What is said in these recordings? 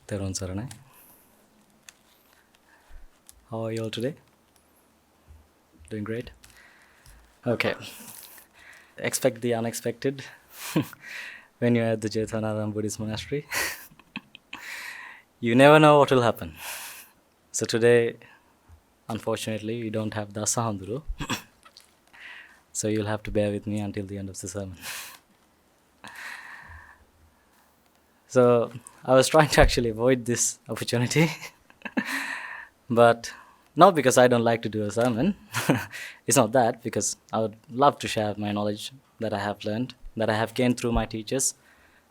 Teron Saranai. How are you all today? Doing great? Okay. Expect the unexpected when you're at the Jethavanarama Buddhist Monastery. You never know what will happen. So today, unfortunately, we don't have Dasahanduru. So you'll have to bear with me until the end of the sermon. So I was trying to actually avoid this opportunity. But not because I don't like to do a sermon. It's not that, because I would love to share my knowledge that I have learned, that I have gained through my teachers,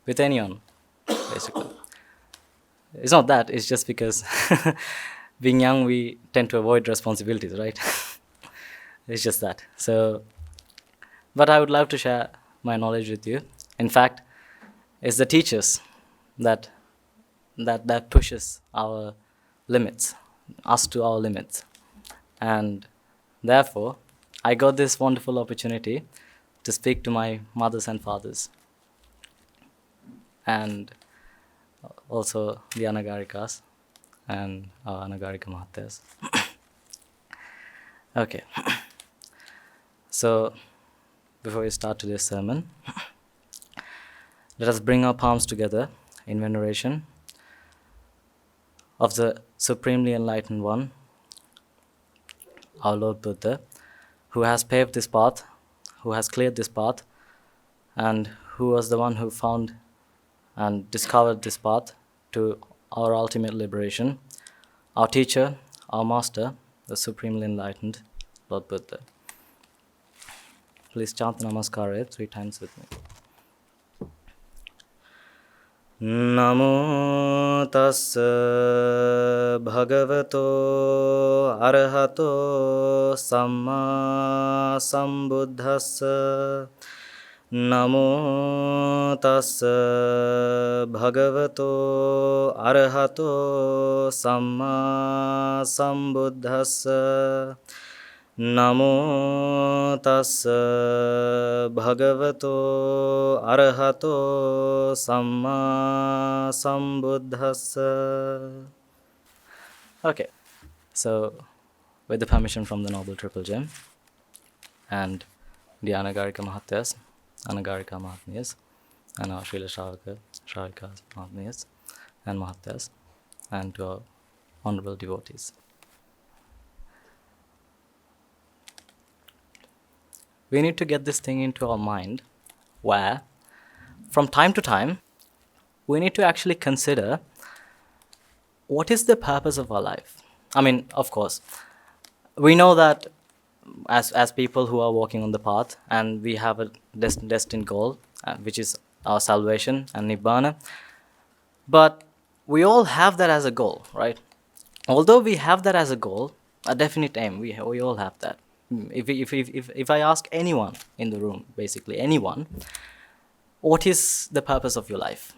with anyone, basically. It's not that, it's just because being young, we tend to avoid responsibilities, right? It's just that. So, but I would love to share my knowledge with you. In fact, it's the teachers that pushes our limits, us to our limits. And therefore, I got this wonderful opportunity to speak to my mothers and fathers, and also the Anagarikas and our Anagarika Mahathas. Okay. So, before we start today's sermon, let us bring our palms together in veneration of the Supremely Enlightened One, our Lord Buddha, who has paved this path, who has cleared this path, and who was the one who found and discovered this path to our ultimate liberation, our teacher, our master, the Supremely Enlightened Lord Buddha. Please chant the Namaskara 3 times with me. Namo tassa bhagavato arahato samma sambuddhassa. Namo tassa bhagavato arahato samma sambuddhassa. Namo tassa bhagavato arahato samma sambuddhassa. Okay, so with the permission from the Noble Triple Gem and the Anagarika Mahathas, Anagarika Mahatmyas, and our Srila Shravikas Mahatmyas and Mahathas, and to our honorable devotees. We need to get this thing into our mind where, from time to time, we need to actually consider what is the purpose of our life. I mean, of course, we know that as people who are walking on the path, and we have a destined goal, which is our salvation and Nibbāna. But we all have that as a goal, right? Although we have that as a goal, a definite aim, we all have that. If I ask anyone in the room, basically anyone, what is the purpose of your life?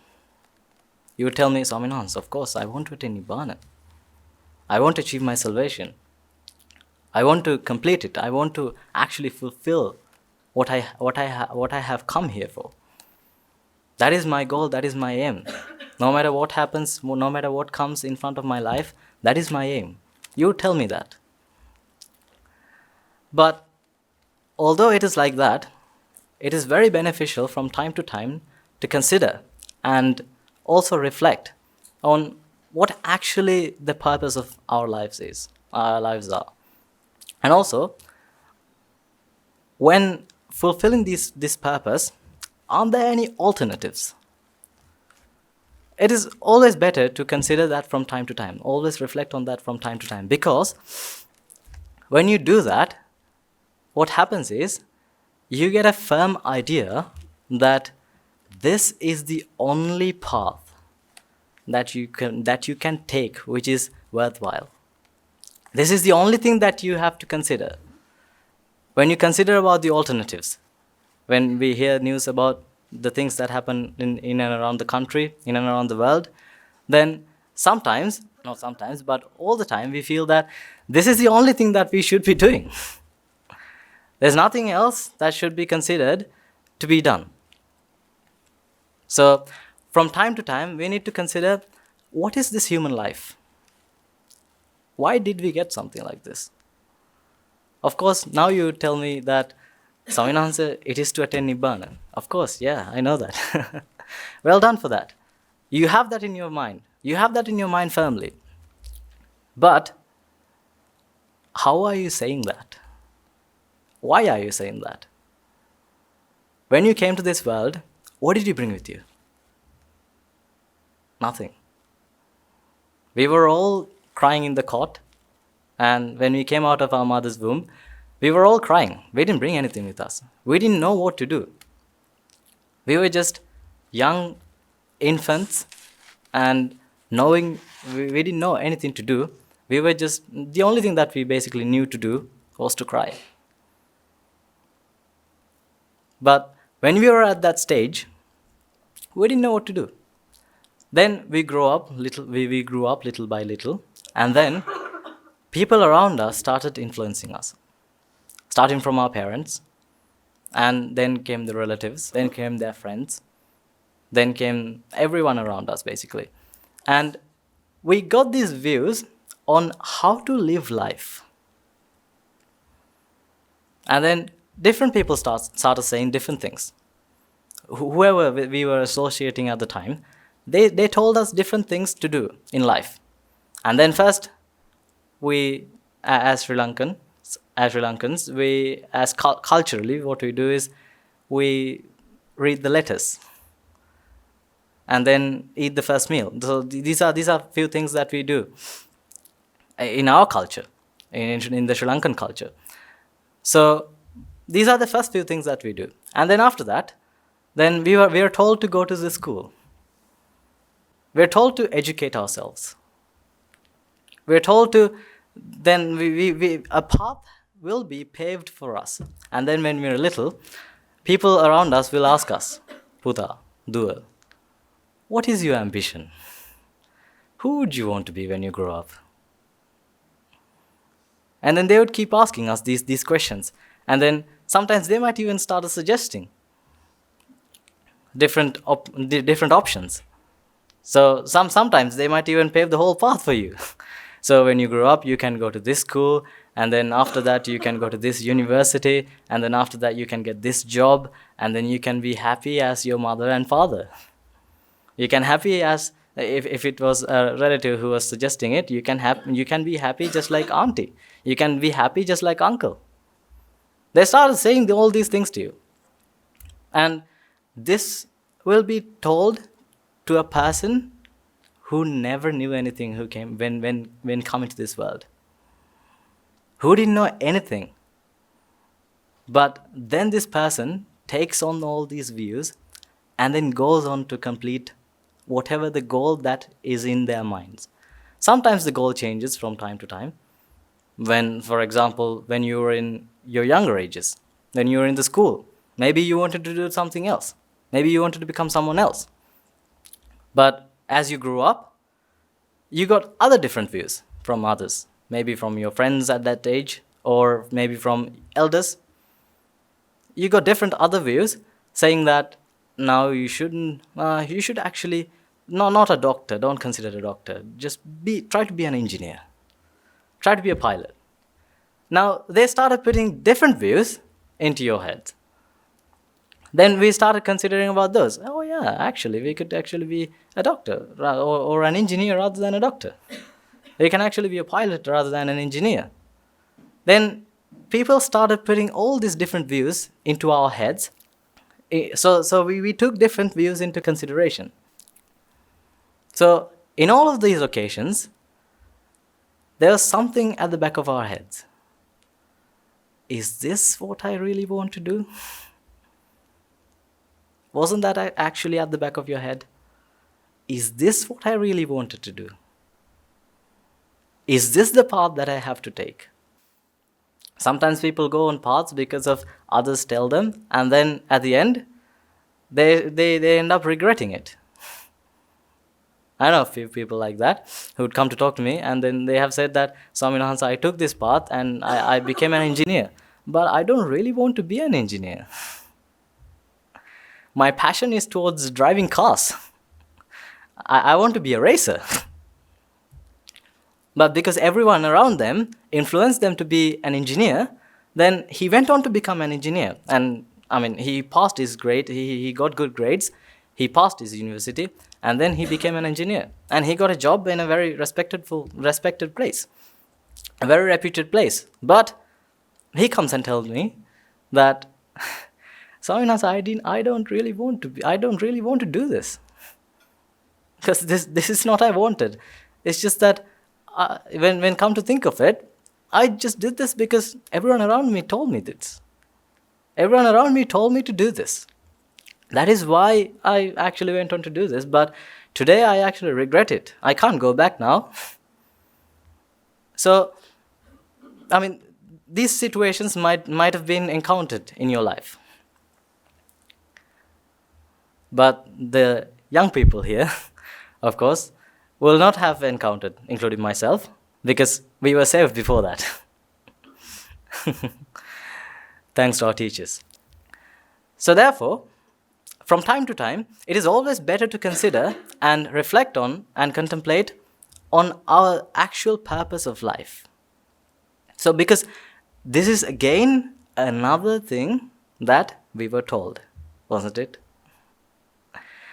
You would tell me, Swaminans, of course, I want to attain Nibbāna. I want to achieve my salvation. I want to complete it. I want to actually fulfill what I have come here for. That is my goal. That is my aim. No matter what happens, no matter what comes in front of my life, that is my aim. You tell me that. But although it is like that, it is very beneficial from time to time to consider and also reflect on what actually the purpose of our lives are. And also, when fulfilling this purpose, aren't there any alternatives? It is always better to consider that from time to time, always reflect on that from time to time, because when you do that, what happens is you get a firm idea that this is the only path that you can take which is worthwhile. This is the only thing that you have to consider. When you consider about the alternatives, when we hear news about the things that happen in and around the country, in and around the world, then sometimes, not sometimes, but all the time, we feel that this is the only thing that we should be doing. There's nothing else that should be considered to be done. So, from time to time, we need to consider what is this human life? Why did we get something like this? Of course, now you tell me that, Swaminathan, it is to attain Nibbāna. Of course, yeah, I know that. Well done for that. You have that in your mind. You have that in your mind firmly. But how are you saying that? Why are you saying that? When you came to this world, what did you bring with you? Nothing. We were all crying in the cot, and when we came out of our mother's womb, we were all crying. We didn't bring anything with us. We didn't know what to do. We were just young infants, and we didn't know anything to do. We were just, the only thing that we basically knew to do was to cry. But when we were at that stage, we didn't know what to do. Then we grew up little by little, and then people around us started influencing us, starting from our parents, and then came the relatives, then came their friends, then came everyone around us, basically. And we got these views on how to live life. And then different people started saying different things. Whoever we were associating at the time, they told us different things to do in life. And then first, we, as Sri Lankans, culturally, what we do is we read the letters and then eat the first meal. So these are few things that we do in our culture, in the Sri Lankan culture. So these are the first few things that we do. And then after that, then we are told to go to the school. We're told to educate ourselves. We're told to, then a path will be paved for us. And then when we're little, people around us will ask us, Puta, Dua, what is your ambition? Who would you want to be when you grow up? And then they would keep asking us these questions. And then sometimes they might even start suggesting different options. So sometimes they might even pave the whole path for you. So when you grow up, you can go to this school, and then after that you can go to this university, and then after that you can get this job, and then you can be happy as your mother and father. You can happy as, if it was a relative who was suggesting it, you can be happy just like auntie. You can be happy just like uncle. They started saying all these things to you. And this will be told to a person who never knew anything, who came when coming to this world, who didn't know anything. But then this person takes on all these views and then goes on to complete whatever the goal that is in their minds. Sometimes the goal changes from time to time. When, for example, when you were in your younger ages, when you were in the school, maybe you wanted to do something else. Maybe you wanted to become someone else. But as you grew up, you got other different views from others. Maybe from your friends at that age, or maybe from elders. You got different other views saying that now you should actually, not a doctor, don't consider a doctor. Just try to be an engineer. Try to be a pilot. Now, they started putting different views into your head. Then we started considering about those. Oh yeah, actually, we could actually be a doctor or an engineer rather than a doctor. We can actually be a pilot rather than an engineer. Then people started putting all these different views into our heads. So we took different views into consideration. So in all of these occasions, there was something at the back of our heads. Is this what I really want to do? Wasn't that actually at the back of your head? Is this what I really wanted to do? Is this the path that I have to take? Sometimes people go on paths because of others tell them, and then at the end, they end up regretting it. I know a few people like that who would come to talk to me, and then they have said that, Swaminathan, I took this path and I became an engineer, but I don't really want to be an engineer. My passion is towards driving cars. I want to be a racer. But because everyone around them influenced them to be an engineer, then he went on to become an engineer. And he passed his grade, he got good grades, he passed his university, and then he became an engineer. And he got a job in a very respected place, a very reputed place. But he comes and tells me that, Swaminatha, I don't really want to do this. Because this is not I wanted. It's just that when come to think of it, I just did this because everyone around me told me this. Everyone around me told me to do this. That is why I actually went on to do this. But today I actually regret it. I can't go back now. So, these situations might have been encountered in your life. But the young people here, of course, will not have encountered, including myself, because we were saved before that. Thanks to our teachers. So therefore, from time to time, it is always better to consider and reflect on and contemplate on our actual purpose of life. So because this is again another thing that we were told, wasn't it?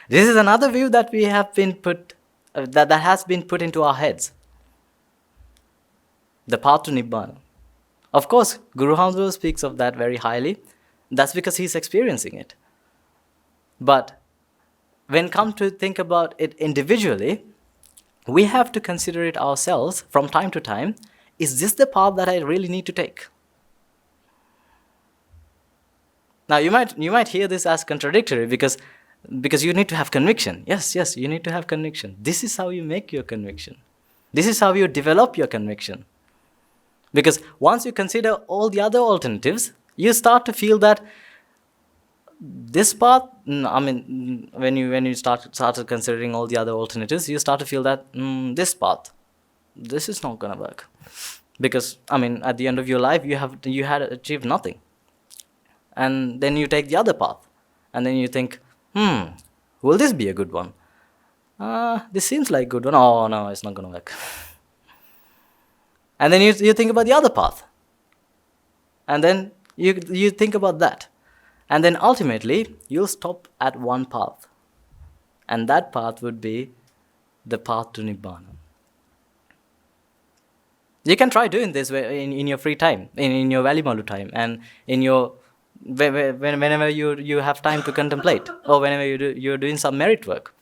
This is another view that we have been put, that has been put into our heads. The path to Nibbāna. Of course, Guru Hamdul speaks of that very highly. That's because he's experiencing it. But when come to think about it individually, we have to consider it ourselves from time to time. Is this the path that I really need to take? Now you might hear this as contradictory because you need to have conviction. Yes, you need to have conviction. This is how you make your conviction. This is how you develop your conviction. Because once you consider all the other alternatives, you start to feel that this path, when you started considering all the other alternatives, you start to feel that this path, this is not going to work. Because, at the end of your life, you had achieved nothing. And then you take the other path. And then you think, will this be a good one? This seems like a good one. Oh, no, it's not going to work. And then you think about the other path. And then you think about that. And then ultimately, you'll stop at one path. And that path would be the path to Nibbāna. You can try doing this in your free time, in your Valimalu time, and in your whenever you have time to contemplate, or whenever you're doing some merit work.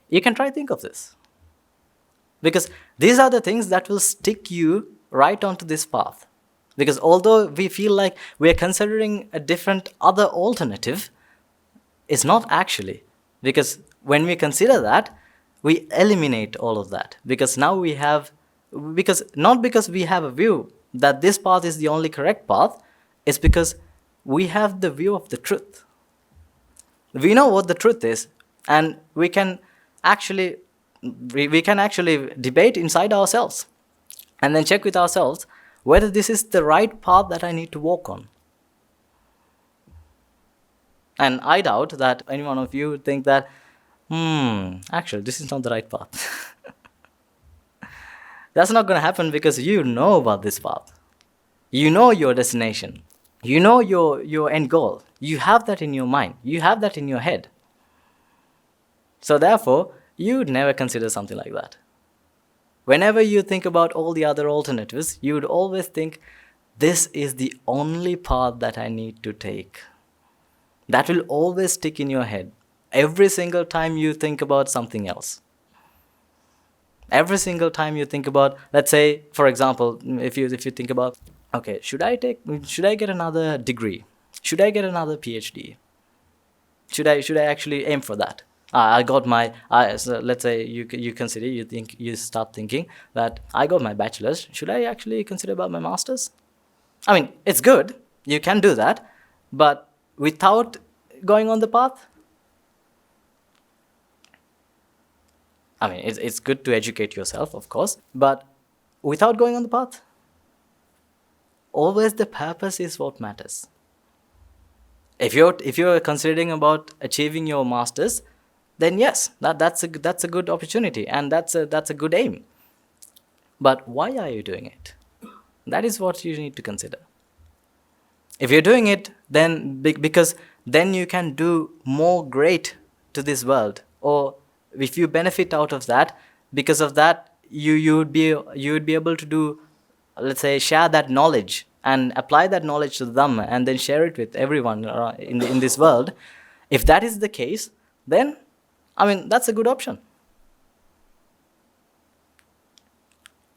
You can try think of this. Because these are the things that will stick you right onto this path. Because although we feel like we are considering a different other alternative, it's not actually. Because when we consider that, we eliminate all of that. Because now not because we have a view that this path is the only correct path, it's because we have the view of the truth. We know what the truth is, and we can actually debate inside ourselves and then check with ourselves whether this is the right path that I need to walk on. And I doubt that any one of you would think that, actually, this is not the right path. That's not going to happen because you know about this path. You know your destination. You know your end goal. You have that in your mind. You have that in your head. So therefore, you would never consider something like that. Whenever you think about all the other alternatives, you would always think, this is the only path that I need to take. That will always stick in your head. Every single time you think about something else. Every single time you think about, let's say, for example, if you think about, okay, should I get another degree? Should I get another PhD? Should I actually aim for that? I got my, so let's say you start thinking that I got my bachelor's. Should I actually consider about my master's? It's good. You can do that. But without going on the path, it's good to educate yourself, of course. But without going on the path, always the purpose is what matters. If you're considering about achieving your master's, then yes, that's a good opportunity, and that's a good aim. But why are you doing it? That is what you need to consider. If you're doing it, then because then you can do more great to this world, or if you benefit out of that, because of that, you would be able to do, let's say, share that knowledge and apply that knowledge to the Dhamma, and then share it with everyone in this world. If that is the case, then that's a good option.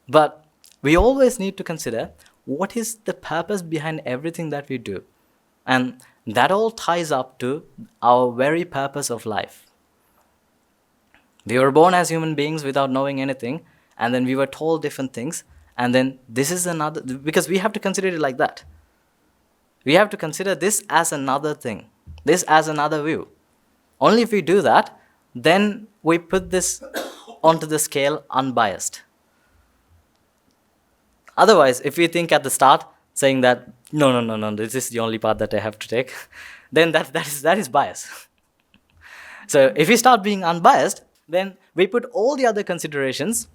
But we always need to consider what is the purpose behind everything that we do. And that all ties up to our very purpose of life. We were born as human beings without knowing anything, and then we were told different things, and then this is another, because we have to consider it like that. We have to consider this as another thing, this as another view. Only if we do that, then we put this onto the scale unbiased. Otherwise, if we think at the start, saying that, no, this is the only path that I have to take, then that is bias. So if we start being unbiased, then we put all the other considerations,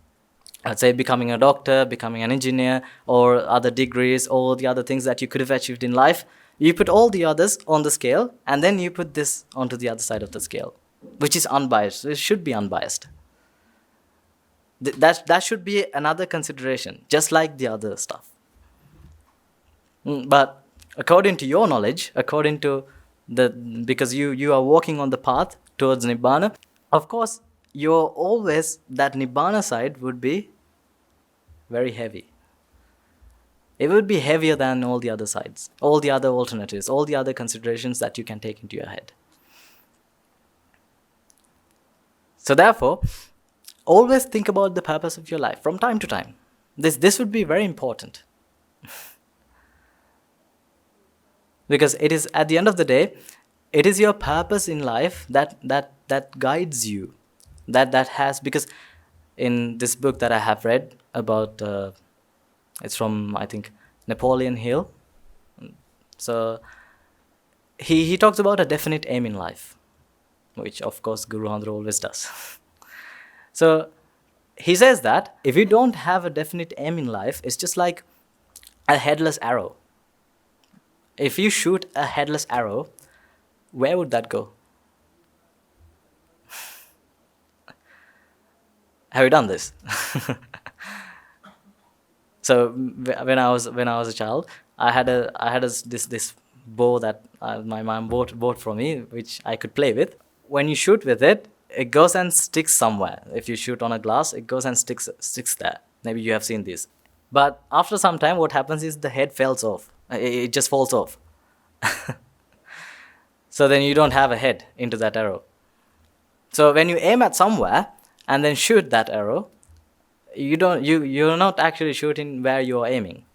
let's say becoming a doctor, becoming an engineer, or other degrees, all the other things that you could have achieved in life, you put all the others on the scale, and then you put this onto the other side of the scale, which is unbiased. So it should be unbiased. That should be another consideration, just like the other stuff. But according to your knowledge, according to because you are walking on the path towards Nibbāna, of course, that Nibbāna side would be very heavy. It would be heavier than all the other sides, all the other alternatives, all the other considerations that you can take into your head. So therefore, always think about the purpose of your life from time to time. This would be very important. Because it is, at the end of the day, it is your purpose in life that guides you. That has, because in this book that I have read about, it's from, I think, Napoleon Hill. So he talks about a definite aim in life, which of course Guru Andhra always does. So he says that if you don't have a definite aim in life, it's just like a headless arrow. If you shoot a headless arrow, where would that go? Have you done this? So when I was a child, I had this bow that my mom bought for me, which I could play with. When you shoot with it, it goes and sticks somewhere. If you shoot on a glass, it goes and sticks there. Maybe you have seen this. But after some time, what happens is the head falls off. It just falls off. So then you don't have a head into that arrow. So when you aim at somewhere and then shoot that arrow, you're not actually shooting where you're aiming.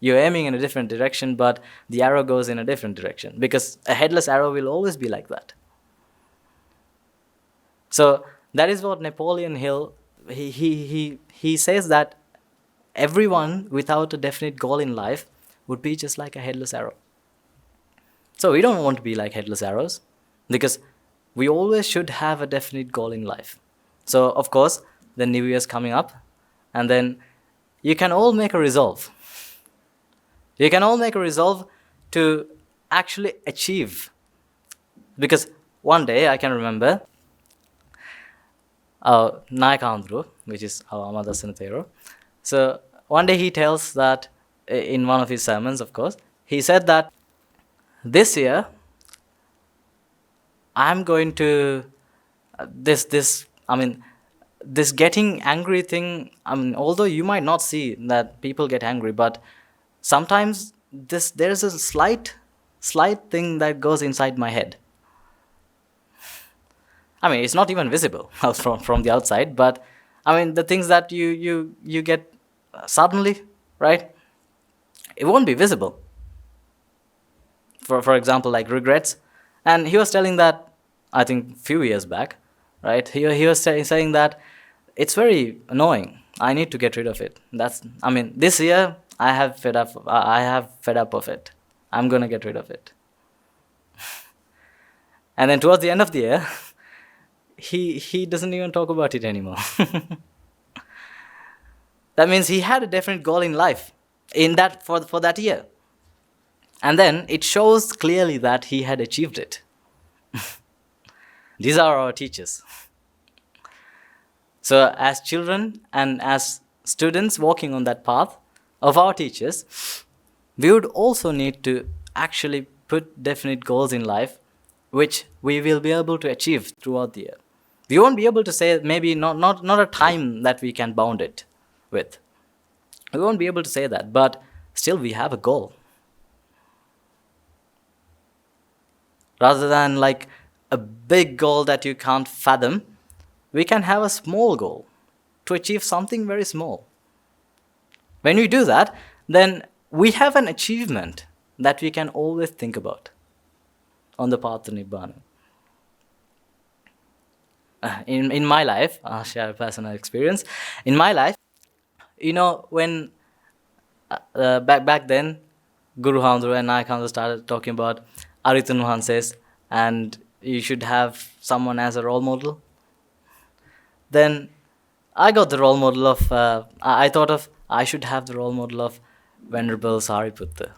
You're aiming in a different direction, but the arrow goes in a different direction, because a headless arrow will always be like that. So that is what Napoleon Hill, he says that everyone without a definite goal in life would be just like a headless arrow. So we don't want to be like headless arrows, because we always should have a definite goal in life. So of course, the New Year's coming up, and then you can all make a resolve. You can all make a resolve to actually achieve. Because one day I can remember Naik Andhru, which is our Amadasana. So one day he tells that, in one of his sermons, of course, he said that this year I'm going to this getting angry thing. Although you might not see that people get angry, but sometimes there's a slight thing that goes inside my head. It's not even visible from the outside, but the things that you get suddenly, right? It won't be visible. For example, like regrets. And he was telling that, I think, a few years back, right? He was saying that it's very annoying. I need to get rid of it. This year I have fed up of it. I'm going to get rid of it. And then towards the end of the year, he doesn't even talk about it anymore. That means he had a definite goal in life for that year. And then it shows clearly that he had achieved it. These are our teachers. So as children and as students walking on that path of our teachers, we would also need to actually put definite goals in life which we will be able to achieve throughout the year. We won't be able to say maybe not a time that we can bound it with. We won't be able to say that, but still we have a goal. Rather than like a big goal that you can't fathom, we can have a small goal to achieve something very small. When we do that, then we have an achievement that we can always think about on the path to Nibbāna. In my life, I'll share a personal experience. In my life, when back then, Guru Handru and I started talking about Aritan Hanses, and you should have someone as a role model. Then I got the role model of, I thought of, I should have the role model of Venerable Sariputta.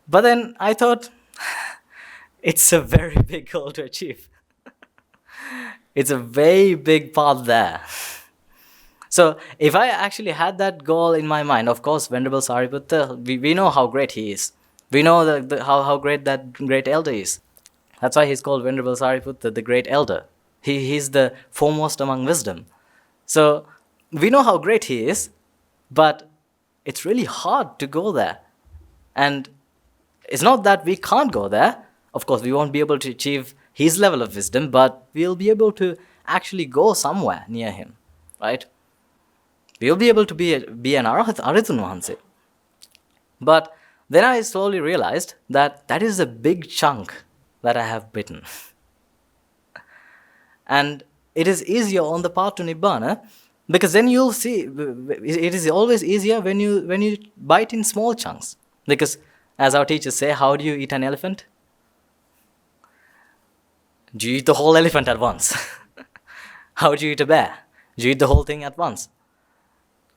But then I thought, it's a very big goal to achieve. It's a very big path there. So if I actually had that goal in my mind, of course, Venerable Sariputta, we know how great he is. We know how great that great elder is. That's why he's called Venerable Sariputta, the great elder. He's the foremost among wisdom. So we know how great he is, but it's really hard to go there. And it's not that we can't go there. Of course, we won't be able to achieve his level of wisdom, but we'll be able to actually go somewhere near him, right? We'll be able to be an Aritun Mahanse. But then I slowly realized that is a big chunk that I have bitten. And it is easier on the path to Nibbāna, because then you'll see, it is always easier when you bite in small chunks. Because as our teachers say, how do you eat an elephant? Do you eat the whole elephant at once? How do you eat a bear? Do you eat the whole thing at once?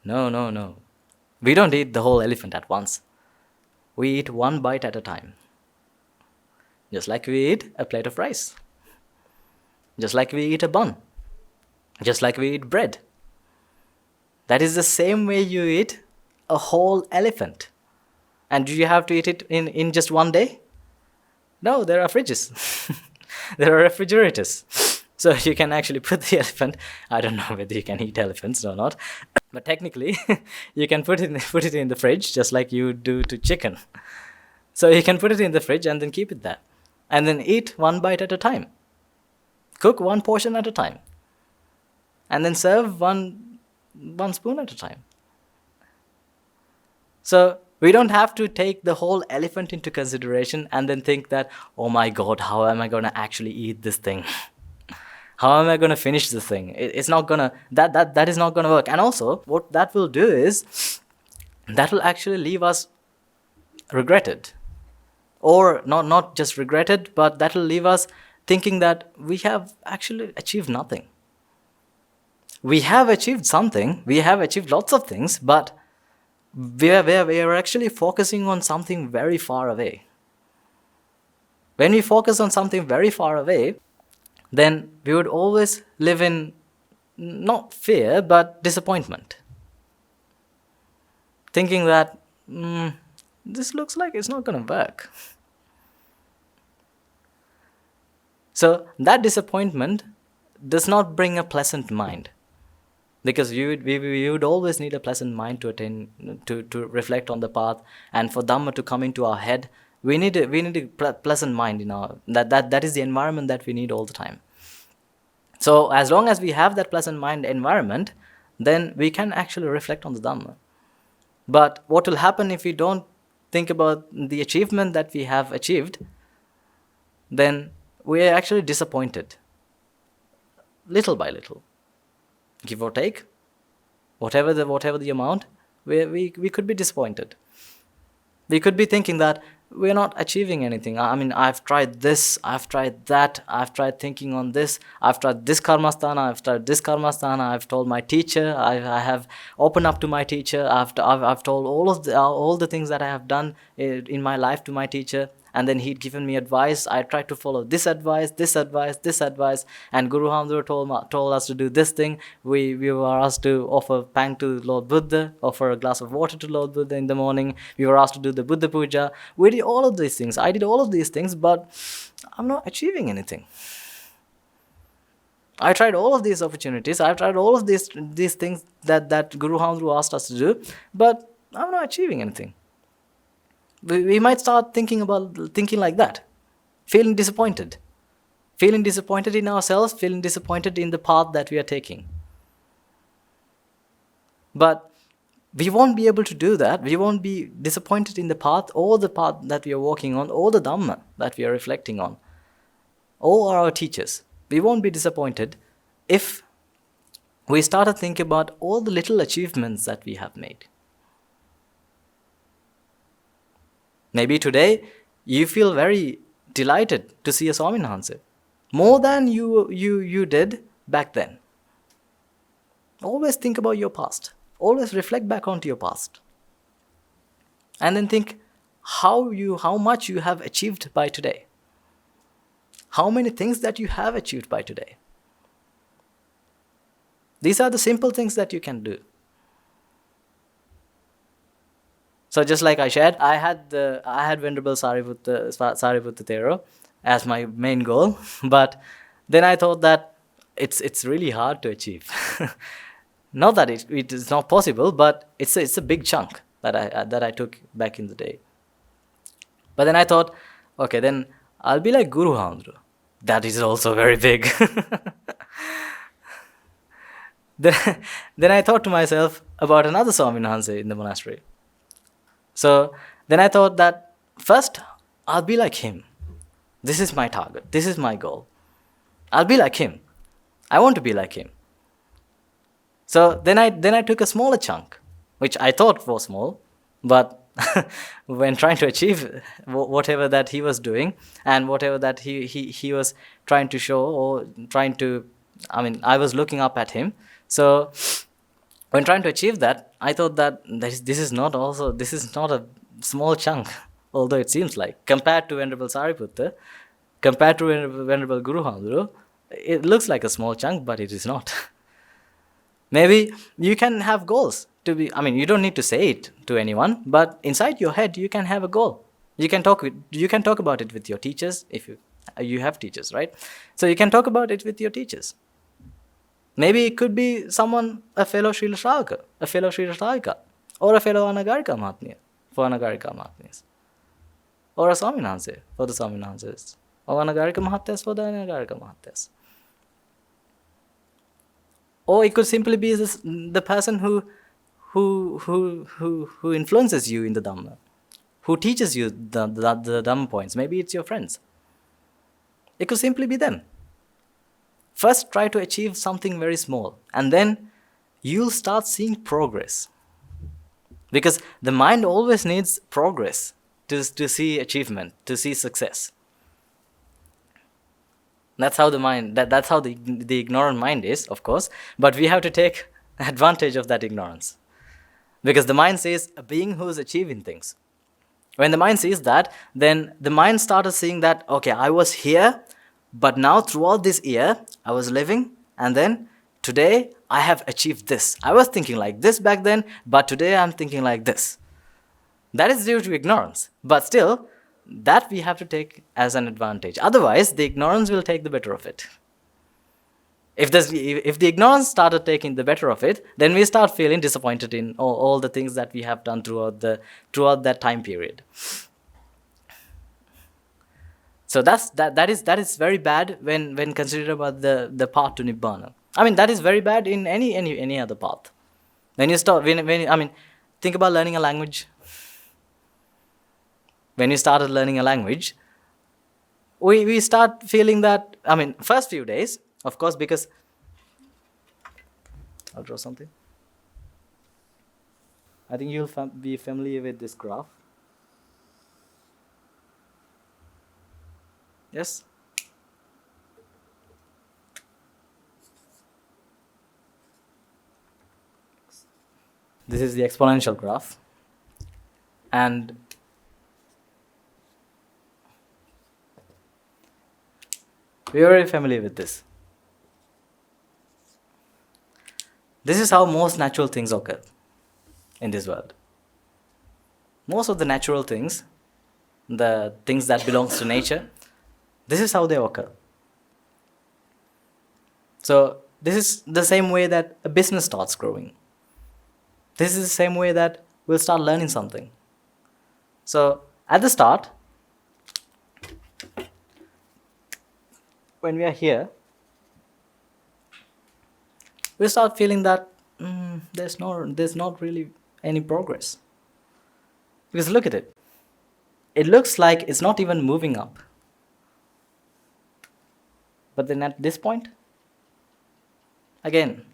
No. We don't eat the whole elephant at once. We eat one bite at a time. Just like we eat a plate of rice. Just like we eat a bun. Just like we eat bread. That is the same way you eat a whole elephant. And do you have to eat it in just one day? No, there are fridges. There are refrigerators. So you can actually put the elephant, I don't know whether you can eat elephants or not, but technically you can put it in the fridge just like you do to chicken. So you can put it in the fridge and then keep it there. And then eat one bite at a time. Cook one portion at a time. And then serve one spoon at a time. So we don't have to take the whole elephant into consideration and then think that, oh my God, how am I going to actually eat this thing? How am I going to finish this thing? It's not going to, that is not going to work. And also, what that will do is, that will actually leave us regretted. Or not just regretted, but that will leave us thinking that we have actually achieved nothing. We have achieved something, we have achieved lots of things, but we are actually focusing on something very far away. When we focus on something very far away, then we would always live in not fear, but disappointment. Thinking that, this looks like it's not going to work. So that disappointment does not bring a pleasant mind. Because we would always need a pleasant mind to reflect on the path, and for Dhamma to come into our head, we need a pleasant mind in our that is the environment that we need all the time. So as long as we have that pleasant mind environment, then we can actually reflect on the Dhamma. But what will happen if we don't think about the achievement that we have achieved? Then we are actually disappointed, little by little. Give or take, whatever the amount, we could be disappointed. We could be thinking that we're not achieving anything. I mean, I've tried this, I've tried that, I've tried thinking on this, I've tried this karmasthana, I've tried this karmasthana, I've told my teacher, I have opened up to my teacher, I've told all the things that I have done in my life to my teacher, and then he'd given me advice. I tried to follow this advice, this advice, this advice, and Guru Hamdur told us to do this thing. We were asked to offer pang to Lord Buddha, offer a glass of water to Lord Buddha in the morning. We were asked to do the Buddha Puja. We did all of these things. I did all of these things, but I'm not achieving anything. I tried all of these opportunities. I've tried all of these things that Guru Hamdur asked us to do, but I'm not achieving anything. We might start thinking like that, feeling disappointed in ourselves, feeling disappointed in the path that we are taking. But we won't be able to do that. We won't be disappointed in the path, or the path that we are walking on, or the Dhamma that we are reflecting on, or our teachers. We won't be disappointed if we start to think about all the little achievements that we have made. Maybe today you feel very delighted to see a Swaminathan, more than you did back then. Always think about your past. Always reflect back onto your past. And then think how much you have achieved by today. How many things that you have achieved by today. These are the simple things that you can do. So just like I shared, I had Venerable Sariputta Thero as my main goal, but then I thought that it's really hard to achieve. Not that it is not possible, but it's a big chunk that I took back in the day. But then I thought, okay, then I'll be like Guru Hamdru. That is also very big. Then I thought to myself about another Swaminathan in the monastery. So then I thought that first I'll be like him. This is my target. This is my goal. I'll be like him. I want to be like him. So then I took a smaller chunk, which I thought was small, but when trying to achieve whatever that he was doing and whatever that he was trying to show or trying to, I was looking up at him. So when trying to achieve that, I thought that this is not a small chunk, although it seems like, compared to Venerable Sariputta, compared to Venerable Guru Hamdru, it looks like a small chunk, but it is not. Maybe you can have goals to be, you don't need to say it to anyone, but inside your head you can have a goal. You can talk about it with your teachers, if you have teachers, right? So you can talk about it with your teachers. Maybe it could be someone, a fellow Srila Shravaka, a fellow Srila Shravika, or a fellow Anagarika Mahatmya for Anagarika Mahatmyas, or a Swaminathan for the Swaminathans, or Anagarika Mahatyas for the Anagarika Mahatyas. Or it could simply be the person who influences you in the Dhamma, who teaches you the Dhamma points. Maybe it's your friends. It could simply be them. First, try to achieve something very small, and then you'll start seeing progress. Because the mind always needs progress to see achievement, to see success. That's how the mind, that's how the ignorant mind is, of course, but we have to take advantage of that ignorance. Because the mind says a being who is achieving things. When the mind sees that, then the mind started seeing that, okay, I was here, but now throughout this year, I was living, and then today I have achieved this. I was thinking like this back then, but today I'm thinking like this. That is due to ignorance. But still, that we have to take as an advantage. Otherwise, the ignorance will take the better of it. If the ignorance started taking the better of it, then we start feeling disappointed in all the things that we have done throughout that time period. So that is very bad when considered about the path to Nibbāna. That is very bad in any other path. When you start, think about learning a language. When you started learning a language, we start feeling that, first few days, of course, because I'll draw something. I think you'll be familiar with this graph. Yes? This is the exponential graph. And we are very familiar with this. This is how most natural things occur in this world. Most of the natural things, the things that belongs to nature, this is how they occur. So this is the same way that a business starts growing. This is the same way that we'll start learning something. So at the start, when we are here, we start feeling that there's not really any progress. Because look at it. It looks like it's not even moving up. But then at this point, again,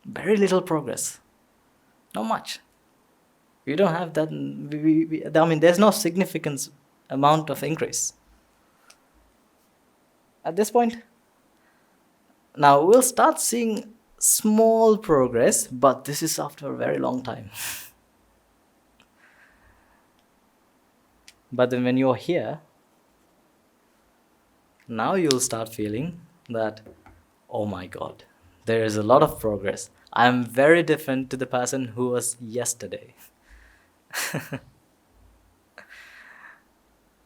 very little progress. Not much. We don't have that. I mean, there's no significant amount of increase. At this point, now we'll start seeing small progress, but this is after a very long time. But then when you're here, now you'll start feeling that, oh my God, there is a lot of progress. I'm very different to the person who was yesterday.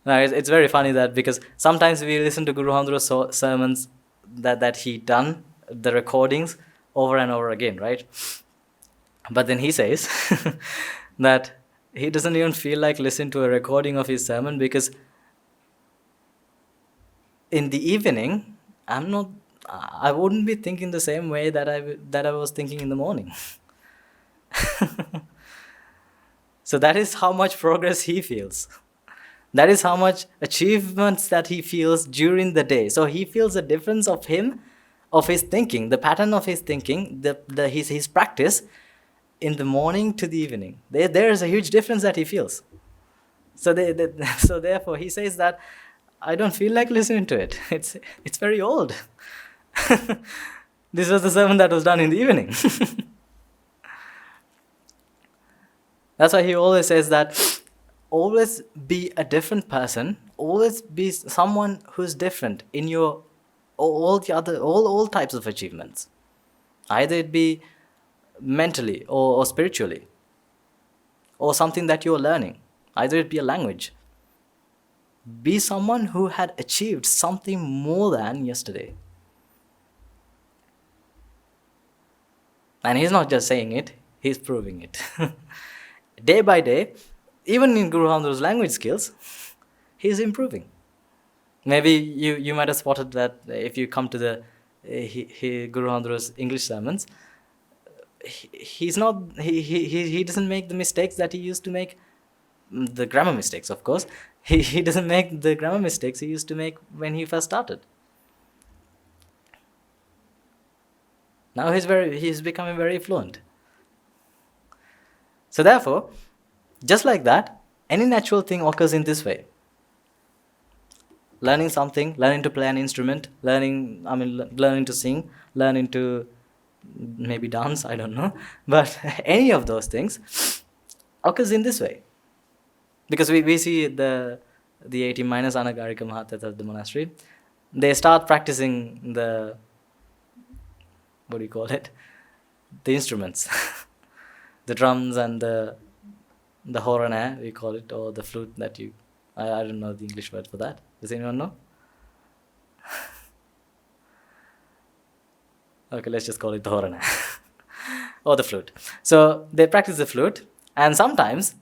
Now, it's very funny that because sometimes we listen to Guru Hamda's sermons that he done, the recordings, over and over again, right? But then he says that he doesn't even feel like listening to a recording of his sermon because in the evening, I wouldn't be thinking the same way that I was thinking in the morning. So that is how much progress he feels. That is how much achievements that he feels during the day. So he feels a difference of his thinking, the pattern of his thinking, his practice in the morning to the evening. There is a huge difference that he feels. So therefore he says that I don't feel like listening to it. It's very old. This was the sermon that was done in the evening. That's why he always says that always be a different person, always be someone who's different in your all types of achievements. Either it be mentally or spiritually, or something that you're learning. Either it be a language. Be someone who had achieved something more than yesterday. And he's not just saying it, he's proving it. Day by day, even in Guru Hamda's language skills, he's improving. Maybe you might have spotted that if you come to the Guru Hamda's English sermons, he doesn't make the mistakes that he used to make, the grammar mistakes, of course. He doesn't make the grammar mistakes he used to make when he first started. Now he's becoming very fluent. So therefore, just like that, any natural thing occurs in this way. Learning something, learning to play an instrument, learning to sing, learning to maybe dance, I don't know. But any of those things occurs in this way. Because we see the 80 minus Anagarika Mahathas of the monastery, they start practicing the instruments. The drums and the horana, we call it, or the flute that I don't know the English word for that. Does anyone know? Okay, let's just call it the horana. Or the flute. So they practice the flute, and sometimes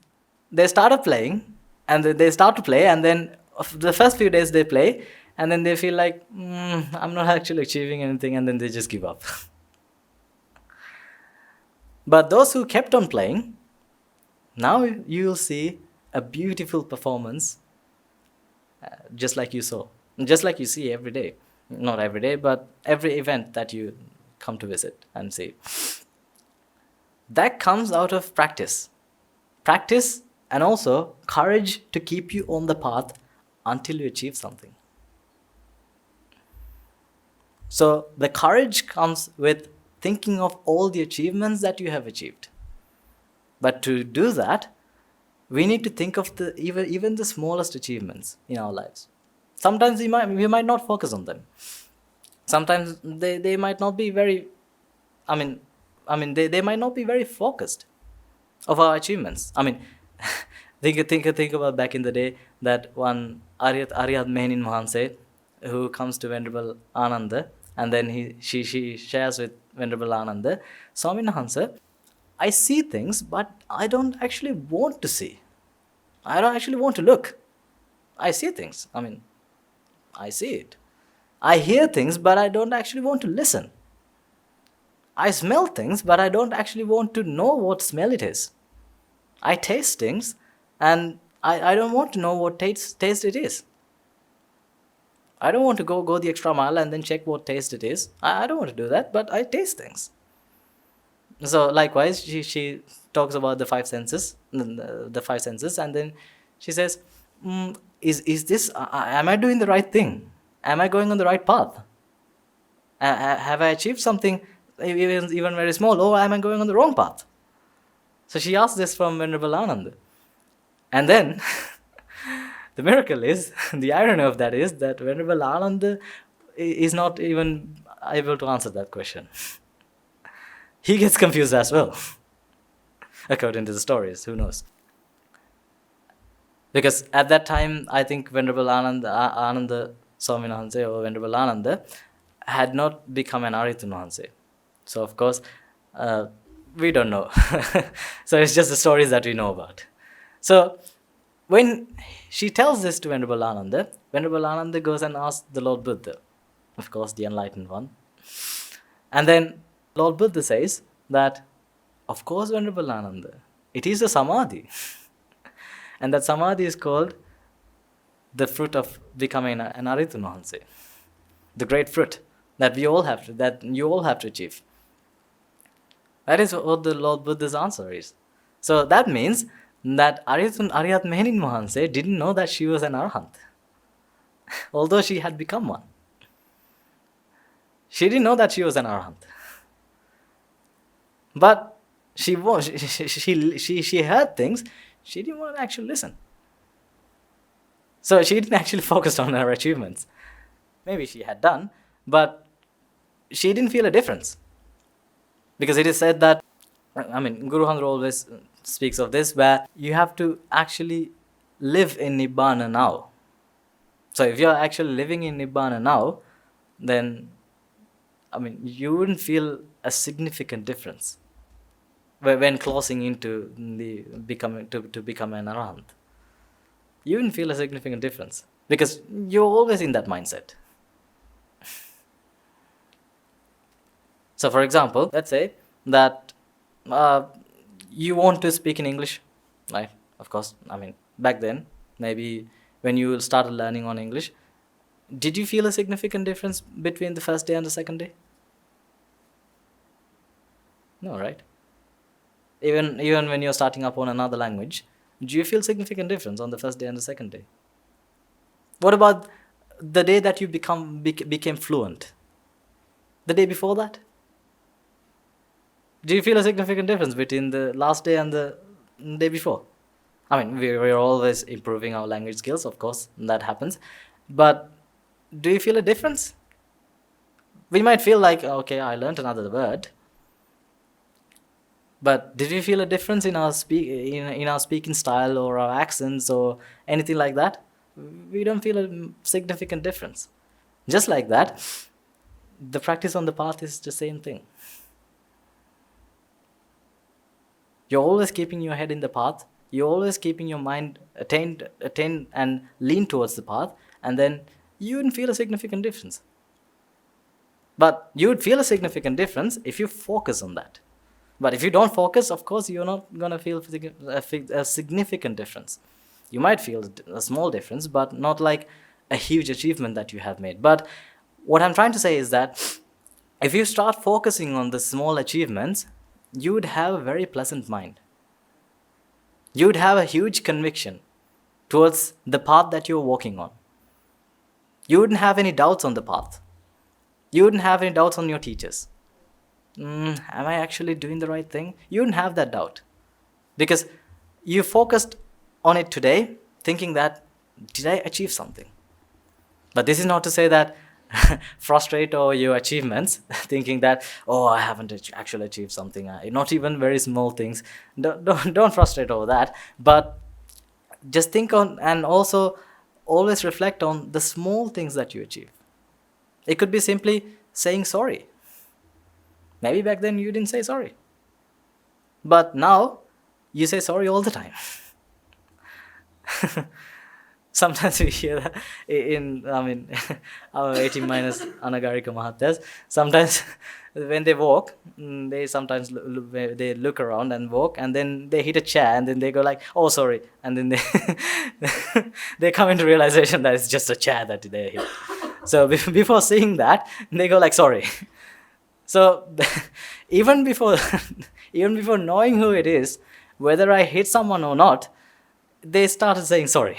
they start playing, and they start to play, and then the first few days they play, and then they feel like, I'm not actually achieving anything, and then they just give up. But those who kept on playing, now you will see a beautiful performance, just like you see every day. Not every day, but every event that you come to visit and see. That comes out of practice. Practice and also courage to keep you on the path until you achieve something. So the courage comes with thinking of all the achievements that you have achieved. But to do that, we need to think of the even the smallest achievements in our lives. Sometimes we might not focus on them. Sometimes they might not be very, I mean, they might not be very focused of our achievements. I mean, think about back in the day, that one Aryat Menin Mahanse, who comes to Venerable Ananda, and then she shares with Venerable Ananda, Swami Hansa, I see things, but I don't actually want to see. I don't actually want to look. I see things. I mean, I see it. I hear things, but I don't actually want to listen. I smell things, but I don't actually want to know what smell it is. I taste things, and I don't want to know what taste it is. I don't want to go the extra mile and then check what taste it is. I don't want to do that, but I taste things. So likewise, she talks about the five senses, and then she says, "Is this? Am I doing the right thing? Am I going on the right path? Have I achieved something even very small, or am I going on the wrong path?" So she asked this from Venerable Ananda, and then the miracle is, the irony of that is that Venerable Ananda is not even able to answer that question. He gets confused as well, according to the stories, who knows. Because at that time, I think Venerable Ananda Swami Hanse or Venerable Ananda had not become an Aritu Hanse. So of course, we don't know. So it's just the stories that we know about. So when she tells this to Venerable Ananda goes and asks the Lord Buddha, of course the enlightened one. And then Lord Buddha says that, of course, Venerable Ananda, it is a samadhi. And that samadhi is called the fruit of becoming an Aritu Hanse, the great fruit that you all have to achieve. That is what the Lord Buddha's answer is. So that means that Aryat Mehenin Mahanse didn't know that she was an Arahant, although she had become one. She didn't know that she was an Arahant. But she heard things, she didn't want to actually listen. So she didn't actually focus on her achievements. Maybe she had done, but she didn't feel a difference. Because it is said that, Guru Handra always speaks of this, where you have to actually live in Nibbāna now. So if you're actually living in Nibbāna now, then, you wouldn't feel a significant difference when crossing into the to become an Arahant. You wouldn't feel a significant difference because you're always in that mindset. So for example, let's say that you want to speak in English, right? Of course, back then, maybe when you started learning on English, did you feel a significant difference between the first day and the second day? No, right? Even when you're starting up on another language, do you feel significant difference on the first day and the second day? What about the day that you became fluent? The day before that? Do you feel a significant difference between the last day and the day before? We're always improving our language skills, of course, that happens. But do you feel a difference? We might feel like, okay, I learned another word. But did we feel a difference in our speaking style or our accents or anything like that? We don't feel a significant difference. Just like that, the practice on the path is the same thing. You're always keeping your head in the path. You're always keeping your mind attained and lean towards the path, and then you wouldn't feel a significant difference. But you would feel a significant difference if you focus on that. But if you don't focus, of course, you're not going to feel a significant difference. You might feel a small difference, but not like a huge achievement that you have made. But what I'm trying to say is that if you start focusing on the small achievements, you would have a very pleasant mind. You would have a huge conviction towards the path that you're walking on. You wouldn't have any doubts on the path. You wouldn't have any doubts on your teachers. Am I actually doing the right thing? You wouldn't have that doubt. Because you focused on it today, thinking that, did I achieve something? But this is not to say that frustrate over your achievements, thinking that, oh, I haven't actually achieved something. Not even very small things. Don't frustrate over that. But just think on, and also always reflect on the small things that you achieve. It could be simply saying sorry. Maybe back then you didn't say sorry. But now you say sorry all the time. Sometimes we hear that our 18 minus Anagarika Mahatyas, sometimes when they walk, they sometimes they look around and walk, and then they hit a chair, and then they go like, oh, sorry. And then they they come into realization that it's just a chair that they hit. So before seeing that, they go like, sorry. So even before knowing who it is, whether I hit someone or not, they started saying sorry.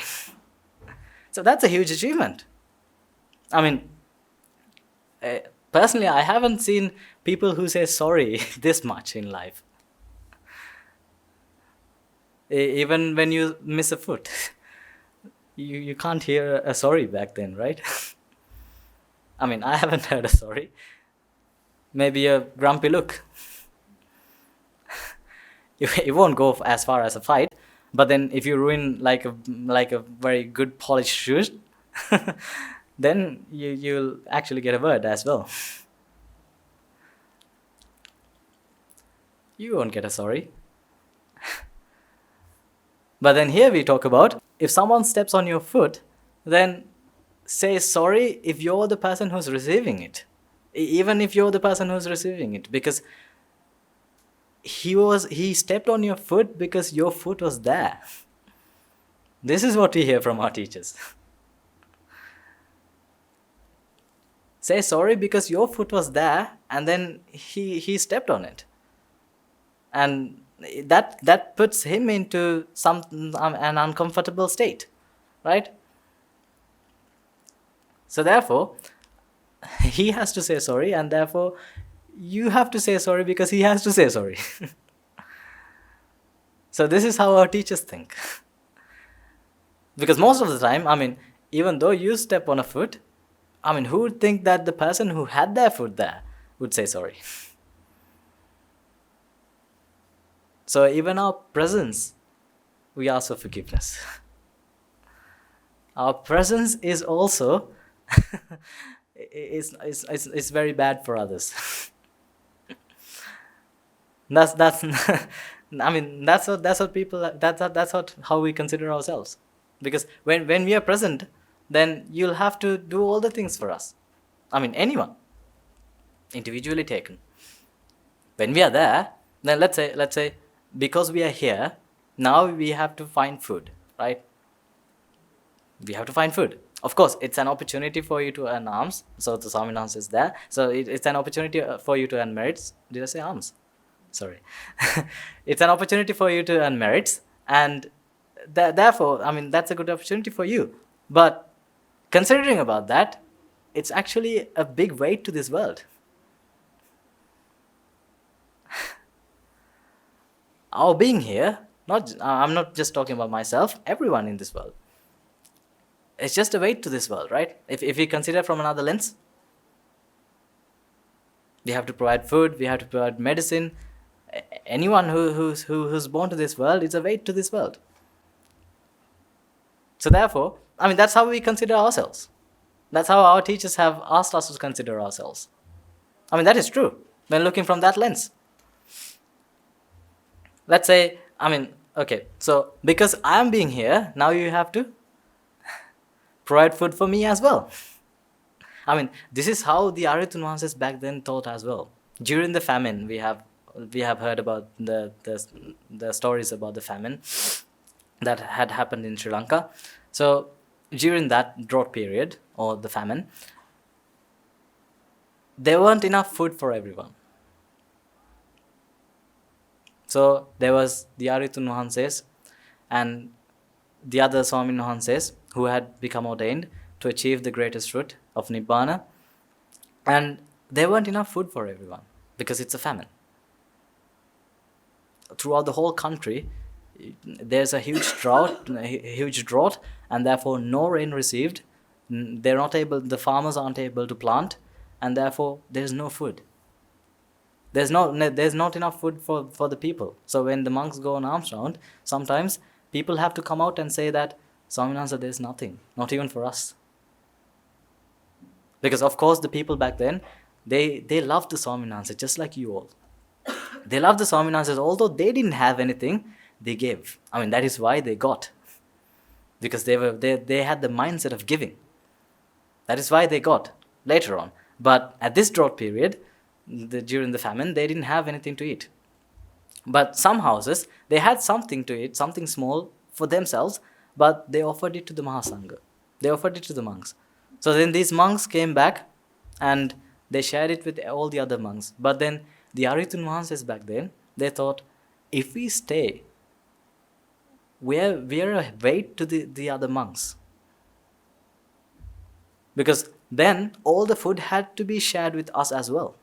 So that's a huge achievement. Personally, I haven't seen people who say sorry this much in life. Even when you miss a foot, you can't hear a sorry back then, right? I haven't heard a sorry. Maybe a grumpy look. You won't go as far as a fight, but then if you ruin like a very good polished shoes, then you'll actually get a word as well. You won't get a sorry. But then here we talk about, if someone steps on your foot, then say sorry if you're the person who's receiving it. Even if you're the person who's receiving it, because he stepped on your foot because your foot was there. This is what we hear from our teachers. Say sorry because your foot was there, and then he stepped on it, and that puts him into an uncomfortable state, right? So therefore, he has to say sorry, and therefore you have to say sorry because he has to say sorry. So this is how our teachers think. Because most of the time, even though you step on a foot, who would think that the person who had their foot there would say sorry? So even our presence, we ask for forgiveness. Our presence is also it's very bad for others. That's what people, that's how we consider ourselves. Because when we are present, then you'll have to do all the things for us. Anyone, individually taken. When we are there, then let's say because we are here, now we have to find food, right? We have to find food. Of course, it's an opportunity for you to earn alms. So the Swaminathan is there. So it's an opportunity for you to earn merits. Did I say alms? Sorry. It's an opportunity for you to earn merits. And therefore, that's a good opportunity for you. But considering about that, it's actually a big weight to this world. Our being here, I'm not just talking about myself, everyone in this world. It's just a weight to this world, right? If we consider from another lens, we have to provide food, we have to provide medicine. Anyone who's born to this world is a weight to this world. So therefore, that's how we consider ourselves. That's how our teachers have asked us to consider ourselves. That is true when looking from that lens. Let's say, okay, so because I'm being here, now you have to provide food for me as well. This is how the Ariyathunwansas back then taught as well. During the famine, we have heard about the stories about the famine that had happened in Sri Lanka. So during that drought period, or the famine, there weren't enough food for everyone. So there was the Ariyathunwansas and the other Swaminathan who had become ordained to achieve the greatest fruit of Nibbāna. And there weren't enough food for everyone because it's a famine. Throughout the whole country, there's a huge drought, and therefore no rain received. The farmers aren't able to plant, and therefore there's no food. There's not enough food for the people. So when the monks go on alms round, sometimes people have to come out and say that, Swaminatha, there's nothing, not even for us. Because of course the people back then, they loved the Swaminatha just like you all. They loved the Swaminathas, although they didn't have anything, they gave. I mean, that is why they got. Because they had the mindset of giving. That is why they got later on. But at this drought period, during the famine, they didn't have anything to eat. But some houses, they had something to eat, something small for themselves, but they offered it to the Mahasangha. They offered it to the monks. So then these monks came back and they shared it with all the other monks. But then the Aritun Mahanses back then, they thought, if we stay, we are a weight to the other monks. Because then all the food had to be shared with us as well.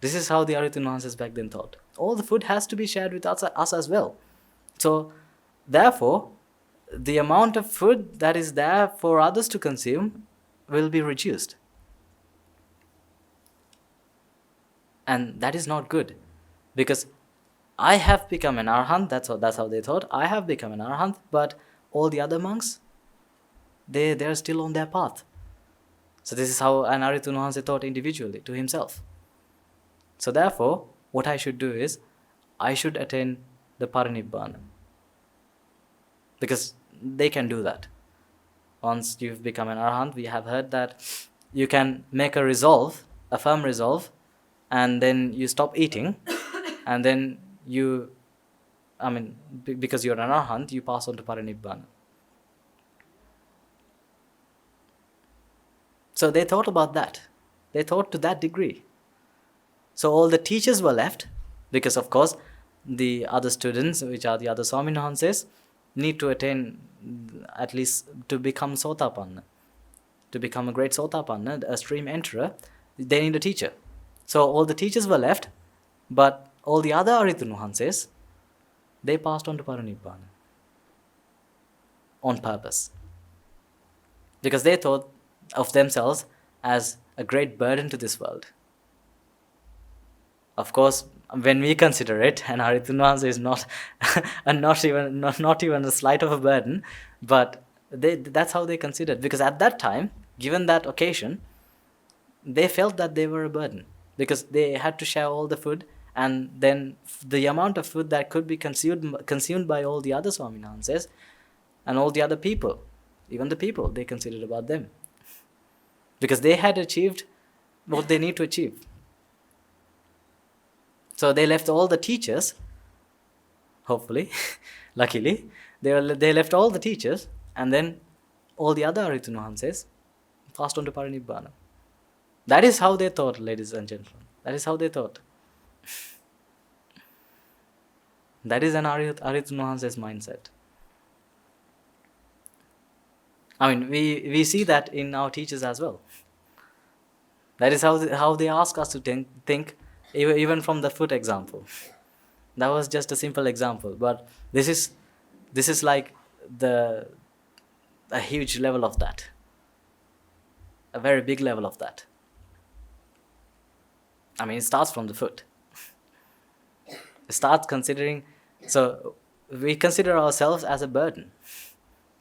This is how the Aritun Mahanses back then thought. All the food has to be shared with us as well. So, therefore, the amount of food that is there for others to consume will be reduced. And that is not good. Because I have become an arahant, that's how they thought. I have become an arahant, but all the other monks, they're still on their path. So this is how an Aritun Mahanse thought individually, to himself. So therefore, what I should do is, I should attain the Parinibbāna. Because they can do that. Once you've become an arahant, we have heard that you can make a firm resolve, and then you stop eating, and then because you're an arahant, you pass on to Parinibbāna. So they thought about that. They thought to that degree. So all the teachers were left, because of course the other students, which are the other Swaminahanses, need to attain, at least to become Sotapanna. To become a great Sotapanna, a stream enterer, they need a teacher. So all the teachers were left, but all the other Aritun Mahanses, they passed on to Parinibbāna. On purpose. Because they thought of themselves as a great burden to this world. Of course, when we consider it, an Aritun Mahanse is not even a slight of a burden, but that's how they considered. Because at that time, given that occasion, they felt that they were a burden. Because they had to share all the food, and then the amount of food that could be consumed by all the other Swaminahanses and all the other people, even the people, they considered about them. Because they had achieved what they need to achieve. So they left all the teachers, hopefully, luckily, they left all the teachers, and then all the other Aritun Mahanses passed on to Parinibbāna. That is how they thought, ladies and gentlemen. That is how they thought. That is an Aritun Mahanse's mindset. I mean, we see that in our teachers as well. That is how they ask us to think, even from the food example. That was just a simple example, but this is like a huge level of that. A very big level of that. I mean, it starts from the foot. It starts considering, so we consider ourselves as a burden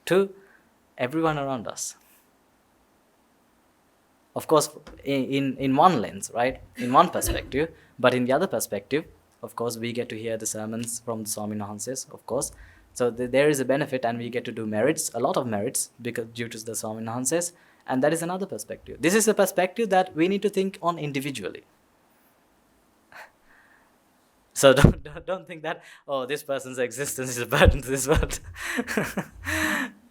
to everyone around us. Of course, in one lens, right? In one perspective, but in the other perspective, of course, we get to hear the sermons from the Swaminahanses, of course. So there is a benefit, and we get to do merits, a lot of merits, because due to the Swaminahanses, and that is another perspective. This is a perspective that we need to think on individually. So don't think that, oh, this person's existence is a burden to this world.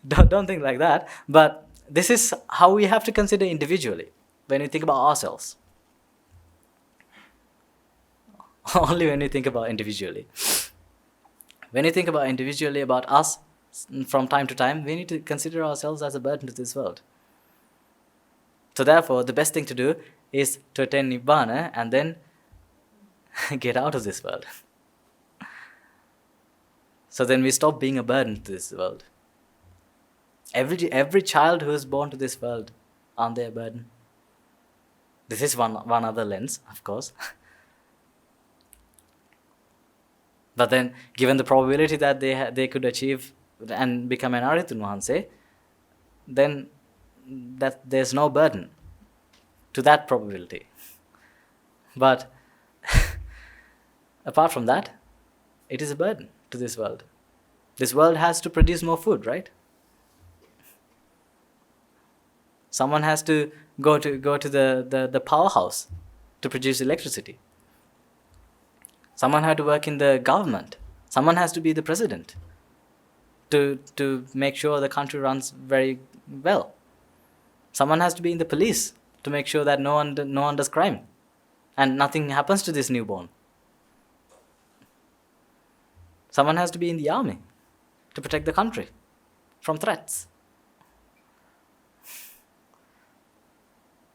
Don't think like that. But this is how we have to consider individually when we think about ourselves. Only when we think about individually. When you think about individually about us, from time to time, we need to consider ourselves as a burden to this world. So therefore, the best thing to do is to attain Nibbāna and then get out of this world. So then we stop being a burden to this world. Every child who is born to this world, aren't they a burden? This is one other lens, of course. But then, given the probability that they could achieve and become an Arhatun Mahanse, then that there's no burden to that probability. But apart from that, it is a burden to this world. This world has to produce more food, right? Someone has to go to the powerhouse to produce electricity. Someone has to work in the government. Someone has to be the president to make sure the country runs very well. Someone has to be in the police to make sure that no one does crime and nothing happens to this newborn. Someone has to be in the army to protect the country from threats.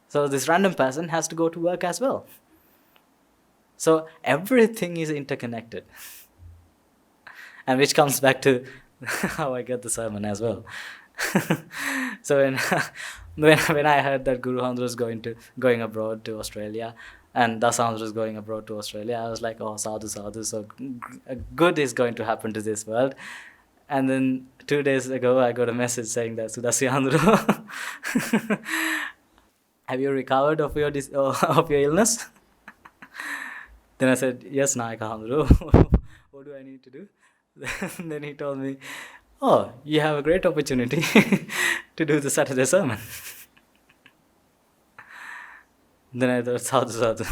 So this random person has to go to work as well. So everything is interconnected. And which comes back to how I get the sermon as well. So when I heard that Guru Handra was going abroad to Australia and Das Handra was going abroad to Australia, I was like, oh, sadhu, sadhu, so good is going to happen to this world. And then 2 days ago, I got a message saying that, Sudasi Handra, have you recovered of your illness? Then I said, yes, Nayaka Handra, what do I need to do? Then he told me, oh, you have a great opportunity to do the Saturday sermon. Then I thought, sadhu,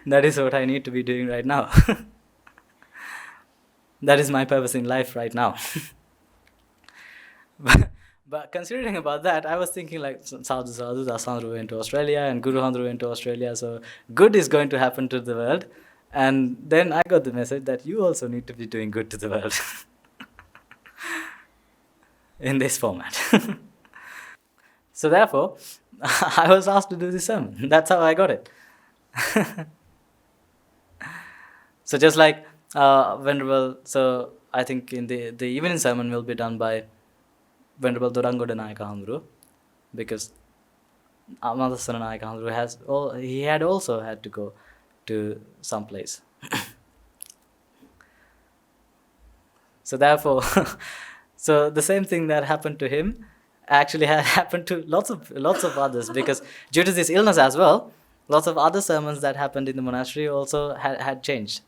that is what I need to be doing right now. That is my purpose in life right now. But considering about that, I was thinking like, sadhu, Das Handra went to Australia and Guru Handra went to Australia, so good is going to happen to the world. And then I got the message that you also need to be doing good to the world. In this format. So therefore, I was asked to do this sermon. That's how I got it. So just like Venerable, so I think in the evening sermon will be done by Venerable Dorangoda Nayaka Handra, because Amadasana Nayaka Handra he had also had to go to some place. So therefore, so the same thing that happened to him actually had happened to lots of others, because due to this illness as well, lots of other sermons that happened in the monastery also had changed.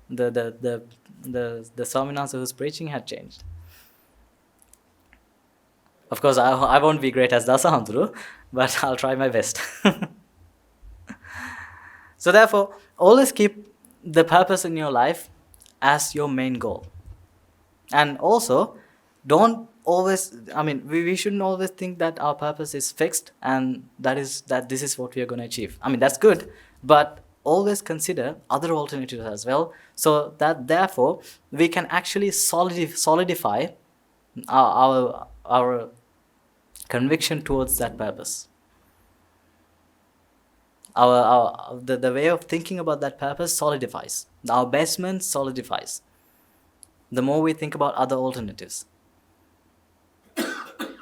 The Swaminatha who's preaching had changed. Of course, I won't be great as Dasa Handra, but I'll try my best. So therefore, always keep the purpose in your life as your main goal. And also, don't always, we shouldn't always think that our purpose is fixed and that this is what we are going to achieve. That's good, but always consider other alternatives as well, so that therefore we can actually solidify our conviction towards that purpose. The way of thinking about that purpose solidifies. Our basement solidifies. The more we think about other alternatives.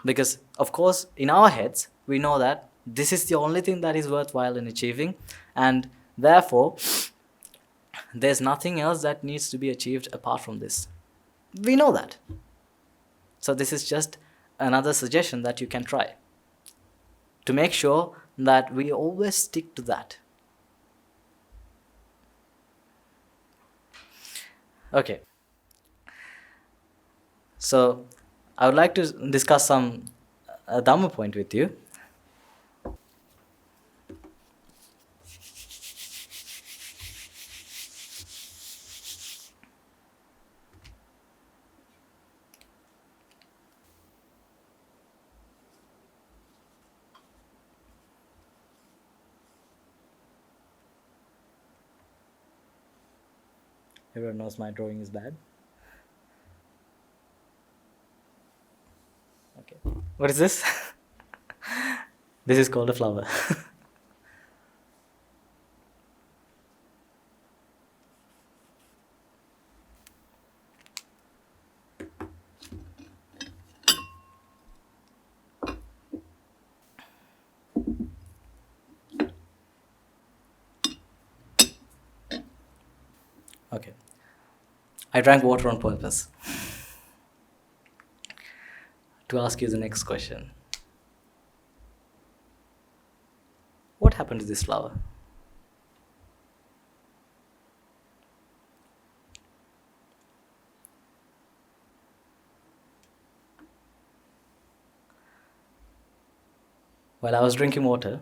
Because, of course, in our heads, we know that this is the only thing that is worthwhile in achieving, and therefore, there's nothing else that needs to be achieved apart from this. We know that. So this is just another suggestion that you can try to make sure that we always stick to that. Okay. So, I would like to discuss some Dhamma point with you. Everyone knows my drawing is bad. Okay. What is this? This is called a flower. Okay. I drank water on purpose to ask you the next question. What happened to this flower? While I was drinking water,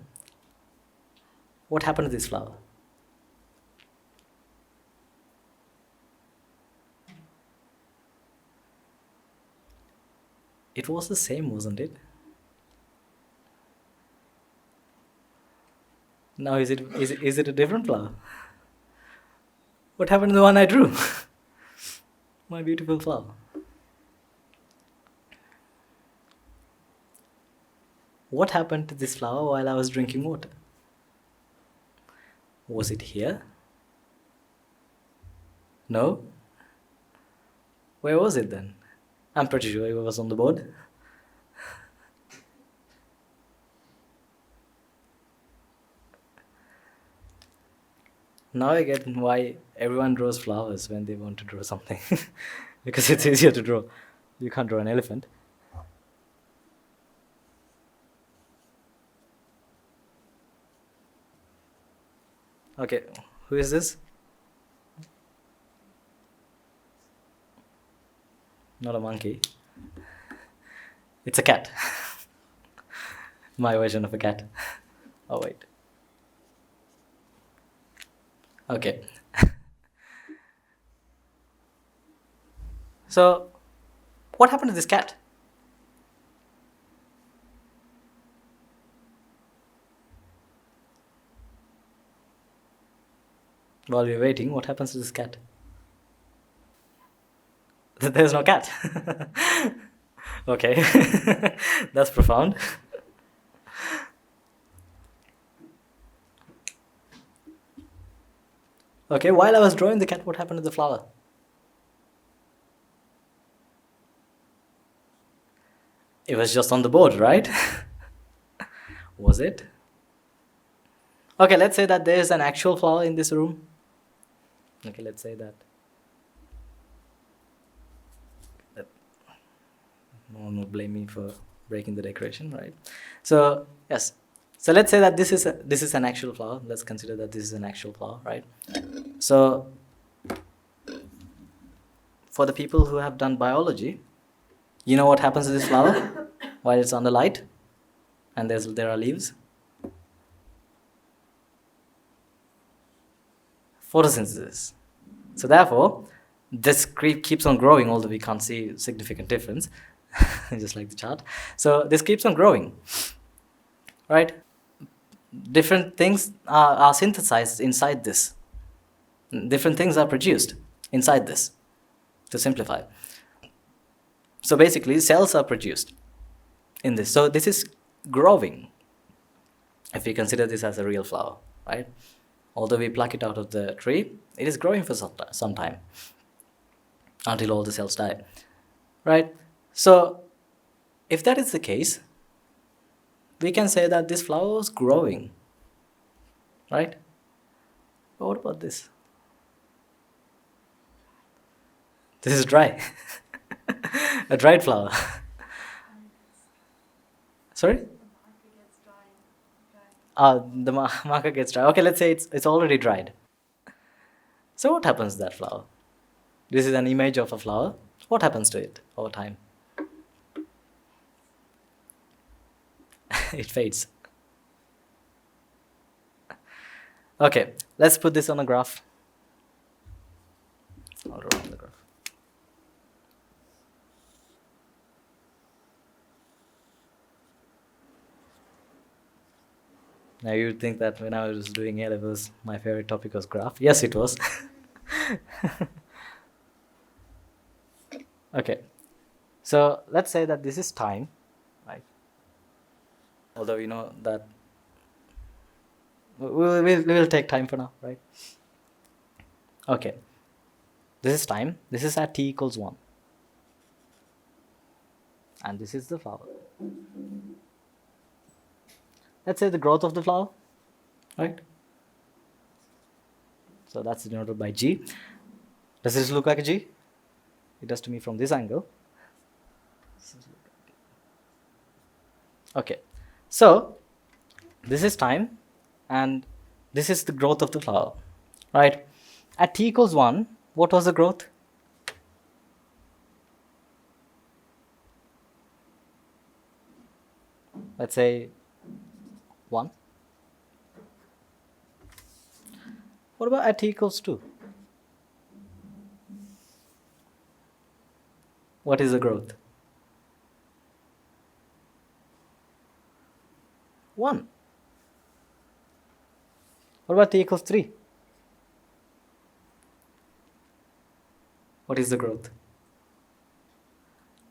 what happened to this flower? It was the same, wasn't it? Now is it a different flower? What happened to the one I drew? My beautiful flower. What happened to this flower while I was drinking water? Was it here? No? Where was it then? I'm pretty sure it was on the board. Now I get why everyone draws flowers when they want to draw something. Because it's easier to draw. You can't draw an elephant. Okay, who is this? Not a monkey. It's a cat. My version of a cat. Oh, wait. Okay. So, what happened to this cat? While we're waiting, what happens to this cat? There's no cat. Okay. That's profound. Okay, while I was drawing the cat, what happened to the flower? It was just on the board, right? Was it? Okay, let's say that there is an actual flower in this room. Okay, let's say that. No one will blame me for breaking the decoration, right? So, yes. So let's say that this is an actual flower. Let's consider that this is an actual flower, right? So, for the people who have done biology, you know what happens to this flower while it's under light and there are leaves? Photosynthesis. So therefore, this keeps on growing, although we can't see significant difference, just like the chart. So this keeps on growing, right? Different things are synthesized inside this. Different things are produced inside this, to simplify. So basically, cells are produced in this. So this is growing, if we consider this as a real flower, right? Although we pluck it out of the tree, it is growing for some time, until all the cells die, right? So, if that is the case, we can say that this flower was growing, right? But what about this? This is dry. A dried flower. Sorry? The marker gets dry. Okay, let's say it's already dried. So what happens to that flower? This is an image of a flower. What happens to it over time? It fades. Okay, let's put this on a graph. I'll draw on the graph. Now you'd think that when I was doing A-levels, my favorite topic was graph. Yes, it was. Okay, so let's say that this is time, right? Although you know that we will take time for now, right? Okay. This is time. This is at t equals 1. And this is the flower. Let's say the growth of the flower, right? So that's denoted by G. Does this look like a G? It does to me from this angle. Okay. So this is time and this is the growth of the flower, right? At t equals 1, what was the growth? Let's say 1. What about at t equals 2? What is the growth? 1. What about t equals 3? What is the growth?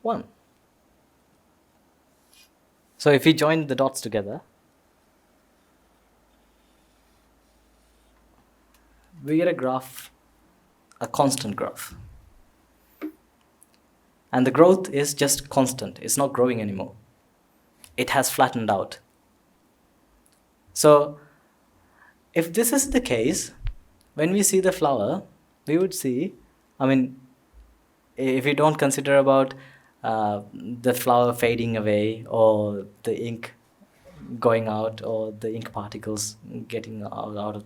1. So if we join the dots together, we get a graph, a constant graph. And the growth is just constant. It's not growing anymore. It has flattened out. So if this is the case, when we see the flower, we would see, if we don't consider about the flower fading away or the ink going out or the ink particles getting out of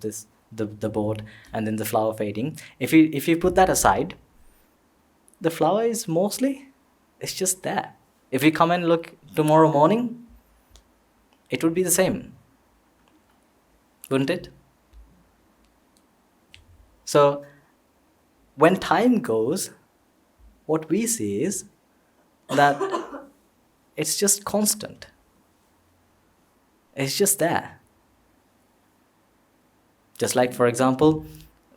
the board and then the flower fading, if you put that aside, the flower is it's just there. If we come and look tomorrow morning, it would be the same, wouldn't it? So when time goes, what we see is that it's just constant. It's just there. Just like, for example,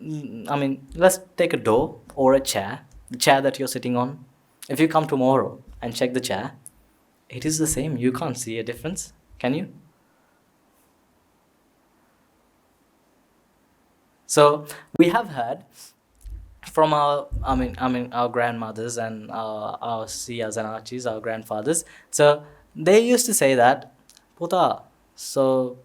let's take a door or a chair, the chair that you're sitting on. If you come tomorrow and check the chair, it is the same. You can't see a difference, can you? So we have heard from our grandmothers and our Siyas and Archis, our grandfathers. So they used to say that, Puta, so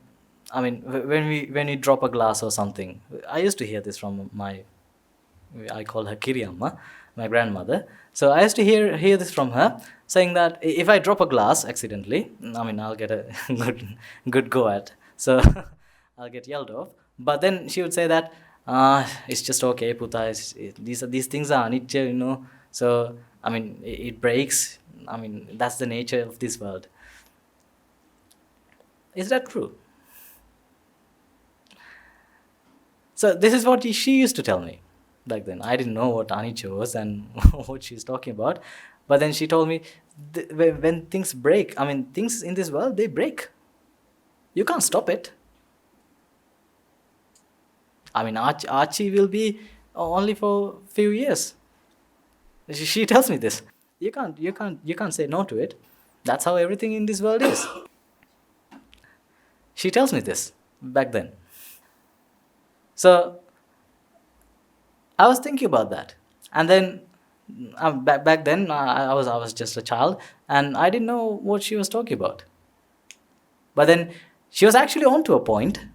when we drop a glass or something, I used to hear this from I call her Kiriyamma, my grandmother. So I used to hear this from her, saying that if I drop a glass accidentally, I'll get a good go at. So I'll get yelled off. But then she would say that, it's just okay, Puta. These things are anitya, you know. So it breaks. That's the nature of this world. Is that true? So this is what she used to tell me back then. I didn't know what anicca was and what she's talking about. But then she told me, when things break, things in this world, they break. You can't stop it. Archie will be only for a few years. She tells me this. You can't say no to it. That's how everything in this world is. She tells me this back then. So I was thinking about that, and then back then I was just a child, and I didn't know what she was talking about. But then she was actually on to a point.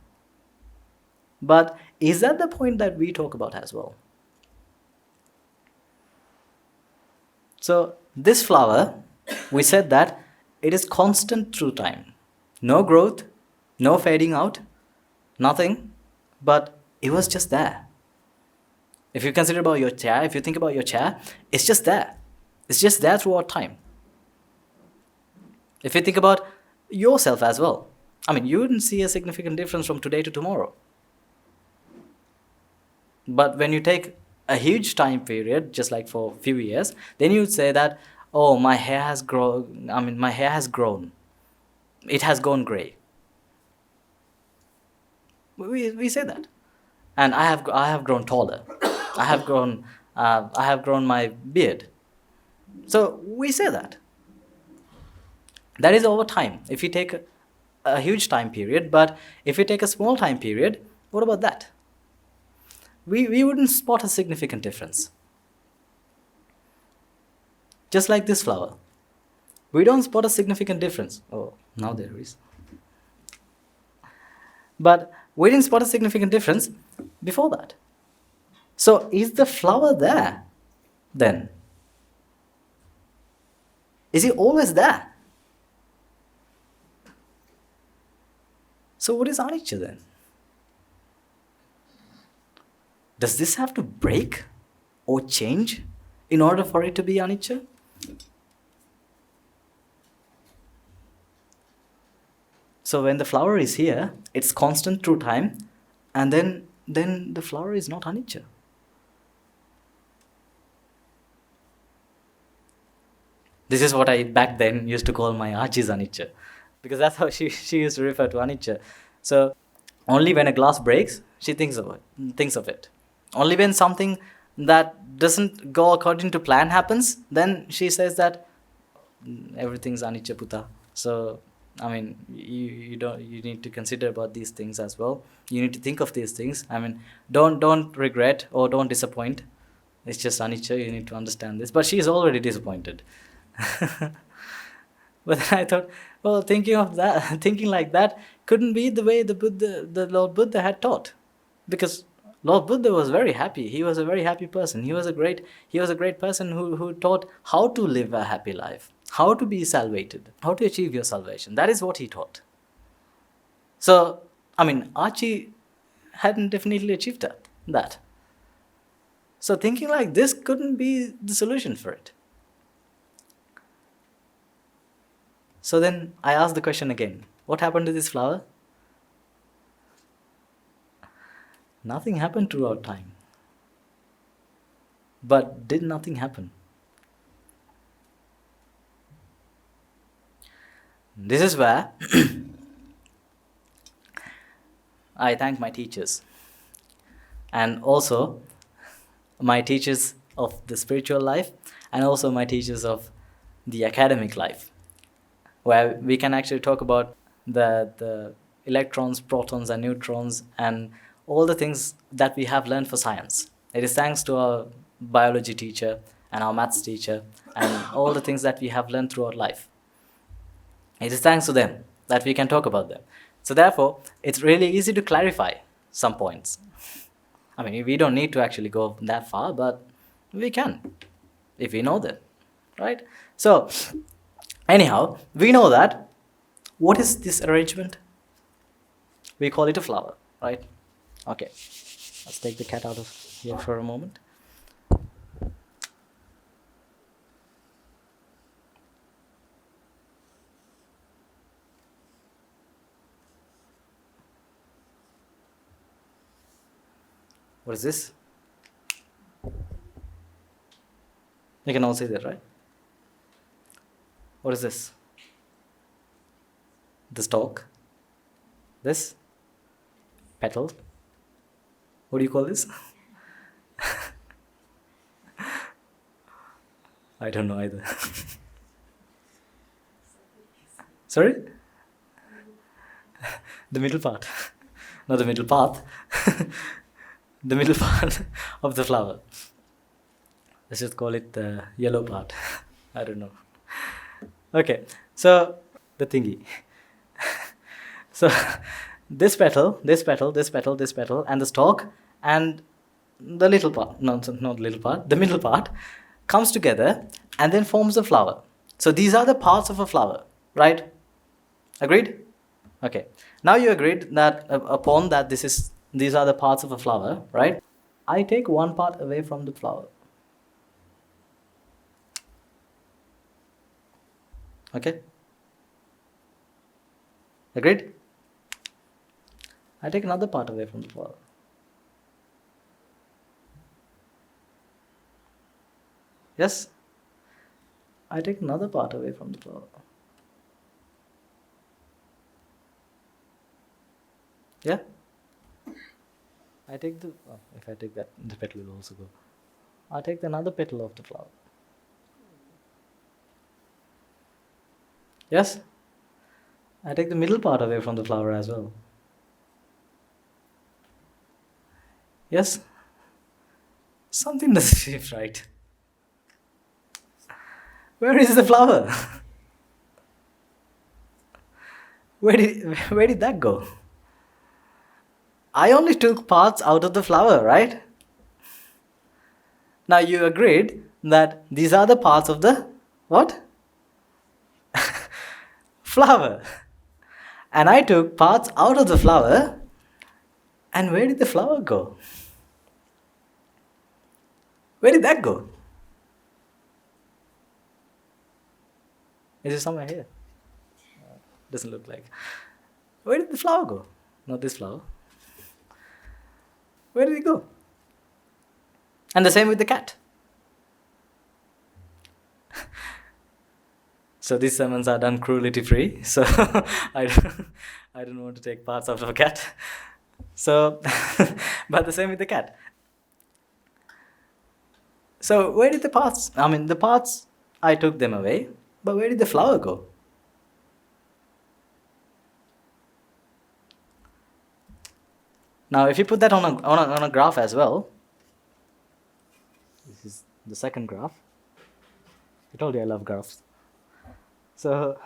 But is that the point that we talk about as well? So this flower, we said that it is constant through time. No growth, no fading out, nothing, but it was just there. If you consider about your chair, if you think about your chair, it's just there. It's just there throughout time. If you think about yourself as well, you wouldn't see a significant difference from today to tomorrow. But when you take a huge time period, just like for a few years, then you would say that, oh, my hair has grown. My hair has grown. It has gone grey. We say that, and I have grown taller. I have grown my beard. So we say that. That is over time. If you take a huge time period, but if we take a small time period, what about that? We wouldn't spot a significant difference. Just like this flower. We don't spot a significant difference. Oh, now there is. But we didn't spot a significant difference before that. So is the flower there then? Is it always there? So what is anicca then? Does this have to break or change in order for it to be anicca? So when the flower is here, it's constant through time, and then the flower is not anicca. This is what I back then used to call my Achi's anicca, because that's how she used to refer to anicca. So only when a glass breaks, she thinks of it. Only when something that doesn't go according to plan happens, then she says that everything's anicca puta. So I mean, you need to consider about these things as well. You need to think of these things. I mean, don't regret or don't disappoint. It's just anicca. You need to understand this. But she is already disappointed. But then I thought, well, thinking like that couldn't be the way the Lord Buddha had taught, because Lord Buddha was very happy. He was a very happy person. He was a great person who taught how to live a happy life, how to be salvated, how to achieve your salvation. That is what he taught. So, I mean, Achi hadn't definitely achieved that. So thinking like this couldn't be the solution for it. So then I asked the question again, what happened to this flower? Nothing happened throughout time. But did nothing happen? This is where I thank my teachers, and also my teachers of the spiritual life, and also my teachers of the academic life, where we can actually talk about the electrons, protons and neutrons and all the things that we have learned for science. It is thanks to our biology teacher and our maths teacher and all the things that we have learned throughout life. It is thanks to them that we can talk about them. So therefore, it's really easy to clarify some points. I mean, we don't need to actually go that far, but we can, if we know them, right? So anyhow, we know that. What is this arrangement? We call it a flower, right? Okay, let's take the cat out of here for a moment. What is this? You can all see that, right? What is this? The stalk. This? Petal. What do you call this? I don't know either. Sorry? The middle part. Not the middle path. The middle part of the flower. Let's just call it the yellow part. I don't know. Okay, so the thingy. So this petal, this petal, this petal, this petal, and the stalk, and the little part, not the little part, the middle part, comes together and then forms the flower. So these are the parts of a flower, right? Agreed? Okay. Now you agreed that upon that these are the parts of a flower, right? I take one part away from the flower. Okay? Agreed? I take another part away from the flower. Yes? I take another part away from the flower. Yeah? I take if I take that, the petal will also go. I take another petal of the flower. Yes? I take the middle part away from the flower as well. Yes? Something doesn't seem right. Where is the flower? Where did that go? I only took parts out of the flower, right? Now you agreed that these are the parts of the what? Flower. And I took parts out of the flower. And where did the flower go? Where did that go? Is it somewhere here? Doesn't look like. Where did the flower go? Not this flower. Where did it go? And the same with the cat. So these sermons are done cruelty free. So I don't want to take parts out of a cat. So, but the same with the cat. So where did the parts? The parts, I took them away. But where did the flower go? Now, if you put that on a graph as well, this is the second graph. I told you I love graphs. So,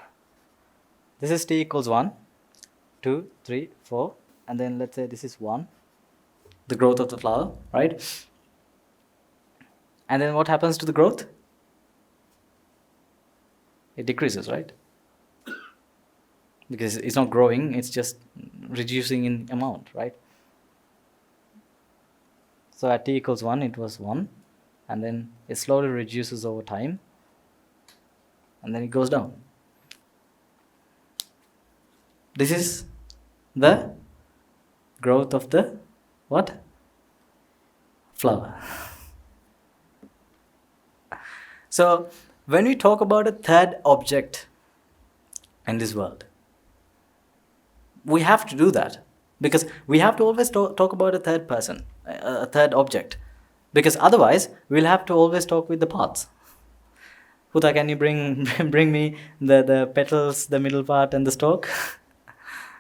this is t equals 1, 2, 3, 4, and then let's say this is 1, the growth of the flower, right? And then what happens to the growth? It decreases, right? Because it's not growing, it's just reducing in amount, right? So at t equals 1, it was 1, and then it slowly reduces over time, and then it goes down. This is the growth of the what? Flower. So when we talk about a third object in this world, we have to do that because we have to always talk about a third person, a third object, because otherwise we'll have to always talk with the parts. Huta, can you bring me the petals, the middle part, and the stalk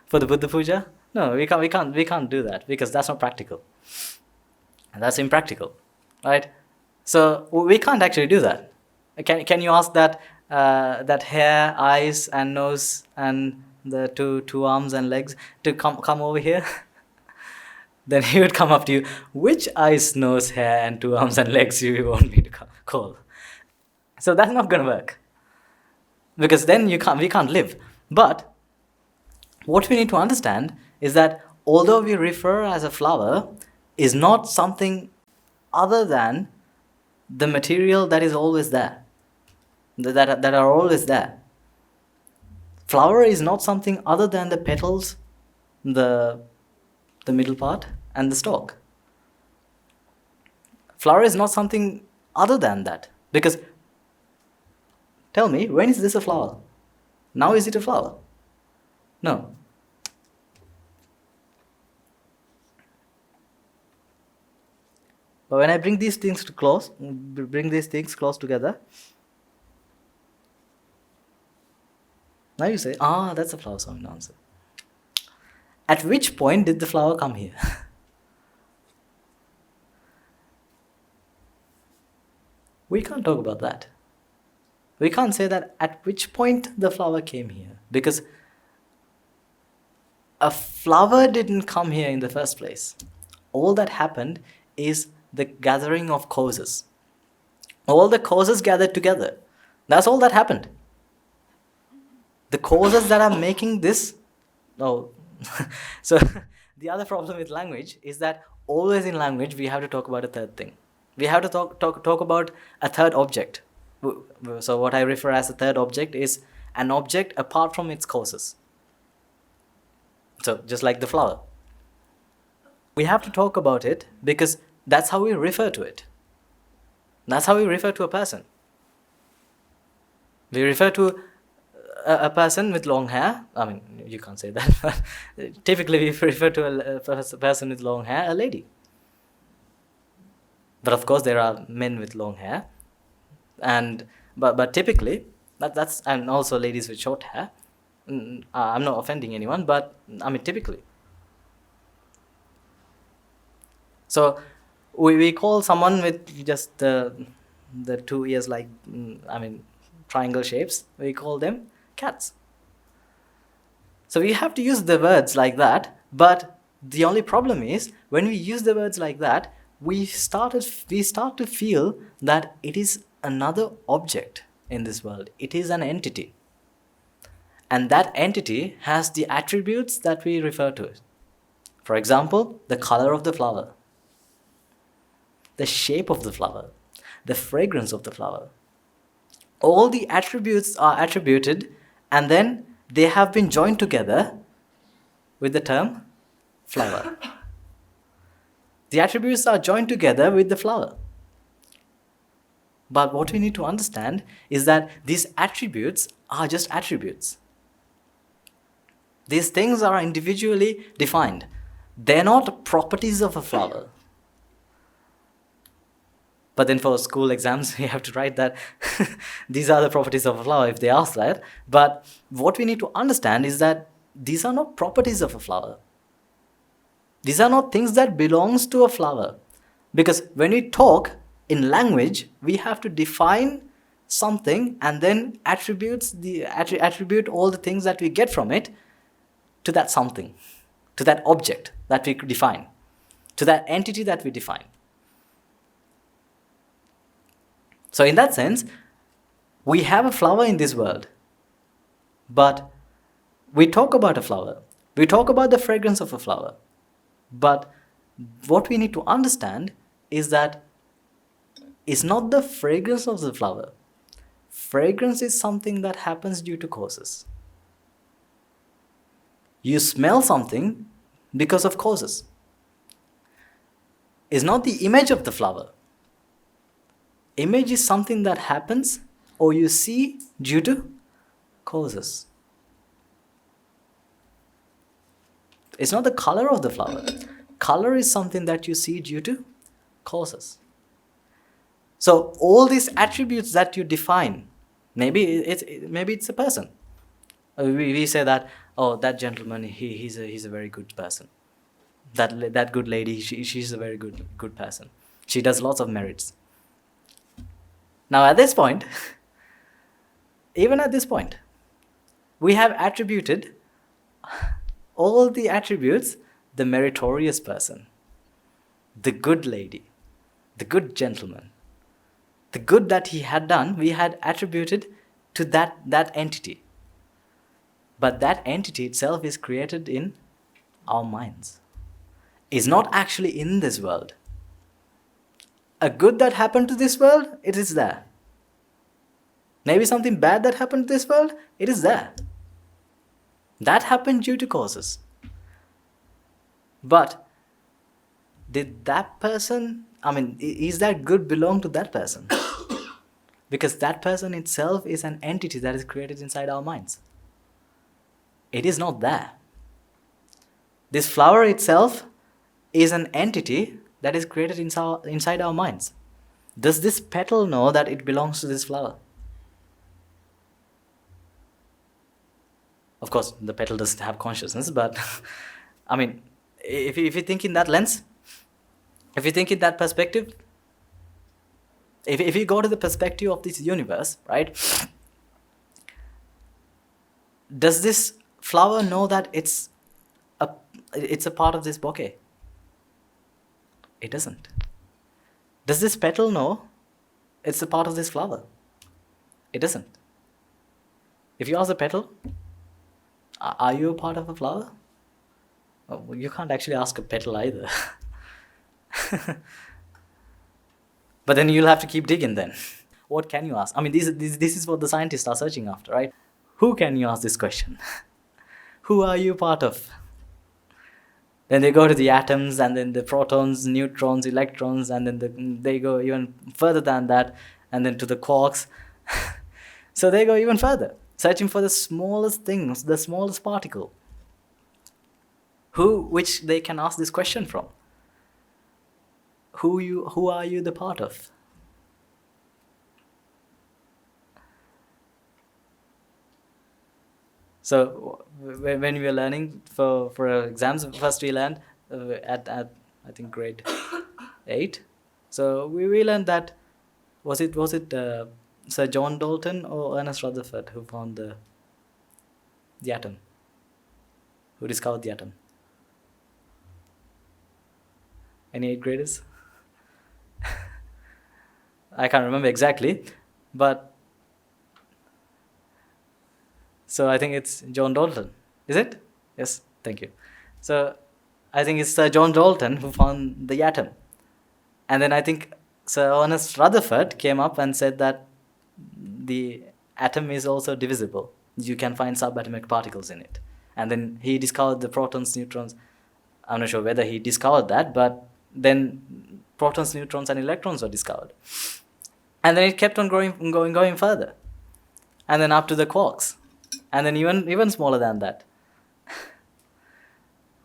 for the Buddha puja? No, we can't do that because that's not practical, and that's impractical, right? So we can't actually do that. Can you ask that hair, eyes, and nose, and the two arms and legs to come over here? Then he would come up to you. Which eyes, nose, hair, and 2 arms and legs you want me to call? So that's not going to work, because then we can't live. But what we need to understand is that although we refer as a flower, is not something other than the material that is always there, that are always there. Flower is not something other than the petals, the middle part, and the stalk. Flower is not something other than that, because tell me, when is this a flower? Now is it a flower? No. But when I bring these things close together, now you say, that's a flower, Swami answer. At which point did the flower come here? We can't talk about that. We can't say that at which point the flower came here, because a flower didn't come here in the first place. All that happened is the gathering of causes. All the causes gathered together. That's all that happened. The causes that are making this. So the other problem with language is that always in language we have to talk about a third thing. We have to talk about a third object. So what I refer as a third object is an object apart from its causes. So just like the flower. We have to talk about it because that's how we refer to it. That's how we refer to a person. We refer to a person with long hair. You can't say that. Typically we refer to a person with long hair, a lady. But of course there are men with long hair. But typically, that's and also ladies with short hair. I'm not offending anyone, but I mean typically. So we call someone with just the 2 ears like triangle shapes. We call them cats. So we have to use the words like that, but the only problem is when we use the words like that, we start to feel that it is another object in this world. It is an entity. And that entity has the attributes that we refer to it. For example, the color of the flower, the shape of the flower, the fragrance of the flower. All the attributes are attributed, and then they have been joined together with the term flower. The attributes are joined together with the flower. But what we need to understand is that these attributes are just attributes. These things are individually defined. They're not properties of a flower. But then for school exams, you have to write that these are the properties of a flower if they ask that. But what we need to understand is that these are not properties of a flower. These are not things that belongs to a flower. Because when we talk in language, we have to define something and then attribute all the things that we get from it to that something, to that object that we define, to that entity that we define. So in that sense, we have a flower in this world, but we talk about a flower. We talk about the fragrance of a flower. But what we need to understand is that it's not the fragrance of the flower. Fragrance is something that happens due to causes. You smell something because of causes. It's not the image of the flower. Image is something that happens or you see due to causes. It's not the color of the flower. Color is something that you see due to causes. So all these attributes that you define, maybe it's a person. We say that, oh, that gentleman, he's a very good person. That good lady, she's a very good person. She does lots of merits. Now at this point, even at this point, we have attributed all the attributes, the meritorious person, the good lady, the good gentleman, the good that he had done, we had attributed to that entity. But that entity itself is created in our minds. It's not actually in this world. A good that happened to this world, it is there. Maybe something bad that happened to this world, it is there. That happened due to causes. But did that person, is that good belong to that person? Because that person itself is an entity that is created inside our minds. It is not there. This flower itself is an entity that is created inside our minds. Does this petal know that it belongs to this flower? Of course, the petal doesn't have consciousness, but if you think in that lens, if you think in that perspective, if you go to the perspective of this universe, right? Does this flower know that it's a part of this bouquet? It doesn't. Does this petal know it's a part of this flower? It doesn't. If you ask the petal, are you a part of a flower? Well, you can't actually ask a petal either. But then you'll have to keep digging then. What can you ask? This is what the scientists are searching after, right? Who can you ask this question? Who are you part of? Then they go to the atoms, and then the protons, neutrons, electrons, and then they go even further than that, and then to the quarks. So they go even further, searching for the smallest things, the smallest particle. Which they can ask this question from. Who are you the part of? So when we were learning for exams, first we learned at I think grade 8. So we learned that was it Sir John Dalton or Ernest Rutherford who found the atom, who discovered the atom? Any 8th graders? I can't remember exactly, but so I think it's John Dalton. Is it? Yes, thank you. So I think it's Sir John Dalton who found the atom. And then I think Sir Ernest Rutherford came up and said that the atom is also divisible. You can find subatomic particles in it. And then he discovered the protons, neutrons. I'm not sure whether he discovered that, but then protons, neutrons, and electrons were discovered. And then it kept on going further. And then up to the quarks. And then even smaller than that.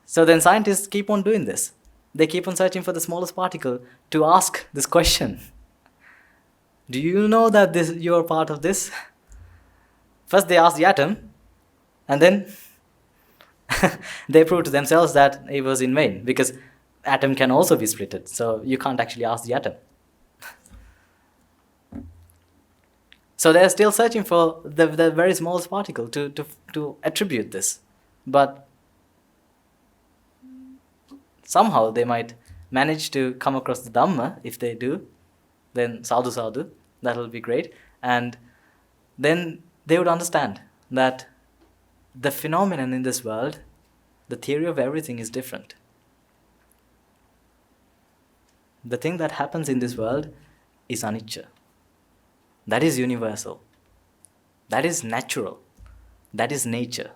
So then scientists keep on doing this. They keep on searching for the smallest particle to ask this question. Do you know that you're part of this? First they ask the atom, and then they prove to themselves that it was in vain, because atom can also be splitted, so you can't actually ask the atom. So they're still searching for the very smallest particle to attribute this. But somehow they might manage to come across the Dhamma. If they do, then sadhu sadhu, that will be great. And then they would understand that the phenomenon in this world, the theory of everything is different. The thing that happens in this world is anicca. That is universal. That is natural. That is nature.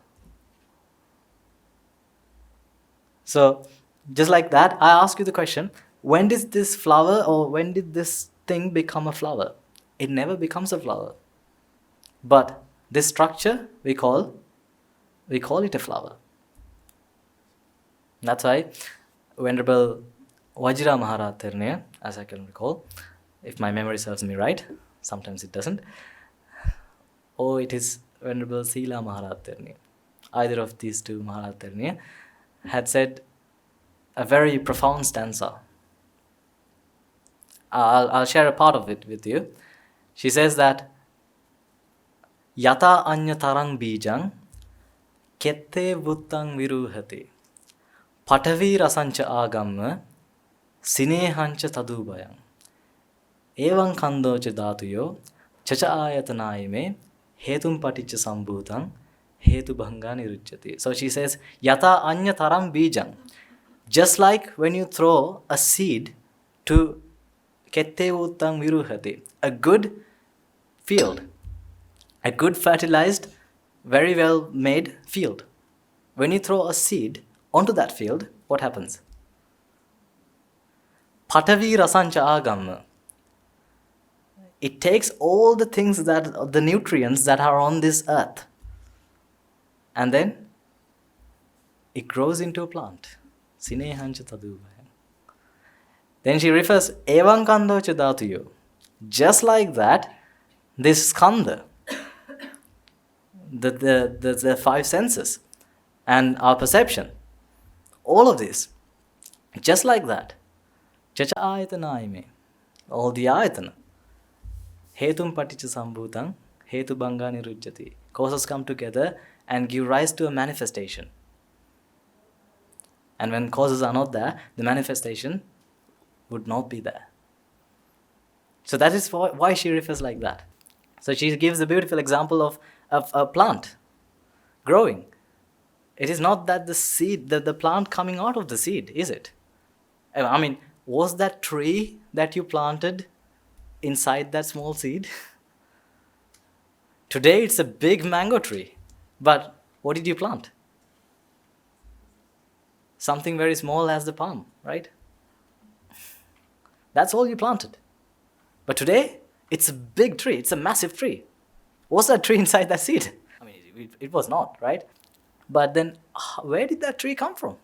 So, just like that, I ask you the question, when did this flower or when did this thing become a flower? It never becomes a flower. But this structure, we call it a flower. That's why Venerable Vajra Maharathirnya, as I can recall, if my memory serves me right, sometimes it doesn't, or it is Venerable Sila Maharathirnya, either of these two Maharathirnya, had said a very profound stanza. I'll share a part of it with you. She says that Yata anya tarang bijang kette vuttang viruhati patavi rasancha agamma sinehancha tadubayang evan kandocha dhatuyo chacha ayatanaime hetum paticca sambhutang hetu bhanga niruchyati. So she says, Yata anya taram bijang. Just like when you throw a seed to kette vuttang viruhati, a good field, a good fertilized, very well made field. When you throw a seed onto that field, what happens? Patavi rasancha agamma. It takes all the things the nutrients that are on this earth, and then it grows into a plant. Sinehancha tadubhayam. Then she refers, Evan kandocha dhatuyo. Just like that, this skandha, the 5 senses and our perception, all of this, just like that, chacha ayatanaime, all the ayatana, hetum paticca sambhutang, hetu bhanga niruchyati, causes come together and give rise to a manifestation. And when causes are not there, the manifestation would not be there. So that is why she refers like that. So she gives a beautiful example of a plant growing. It is not that the seed, the plant coming out of the seed, is it? I mean, was that tree that you planted inside that small seed? Today it's a big mango tree. But what did you plant? Something very small as the palm, right? That's all you planted. But today, it's a big tree. It's a massive tree. Was that tree inside that seed? I mean, it was not, right? But then, where did that tree come from?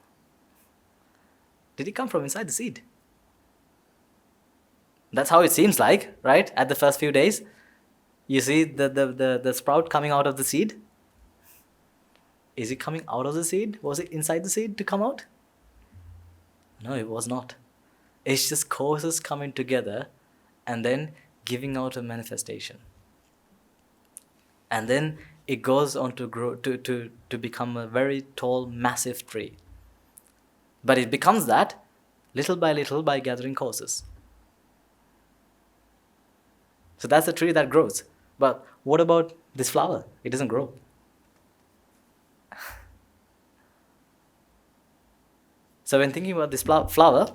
Did it come from inside the seed? That's how it seems like, right? At the first few days, you see the sprout coming out of the seed. Is it coming out of the seed? Was it inside the seed to come out? No, it was not. It's just causes coming together and then giving out a manifestation. And then it goes on to grow, to become a very tall, massive tree. But it becomes that little by gathering causes. So that's the tree that grows. But what about this flower? It doesn't grow. So when thinking about this flower,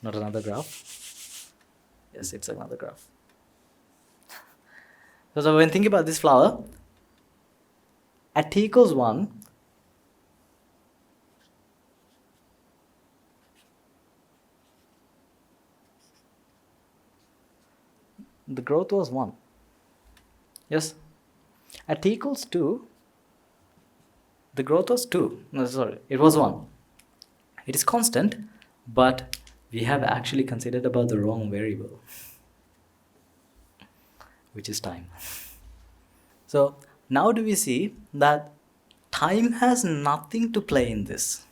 not another graph. Yes, it's another graph. So when thinking about this flower, at t equals 1, the growth was 1. Yes? At t equals 2, the growth was 2. No, sorry, it was 1. It is constant, but we have actually considered about the wrong variable, which is time. So now do we see that time has nothing to play in this?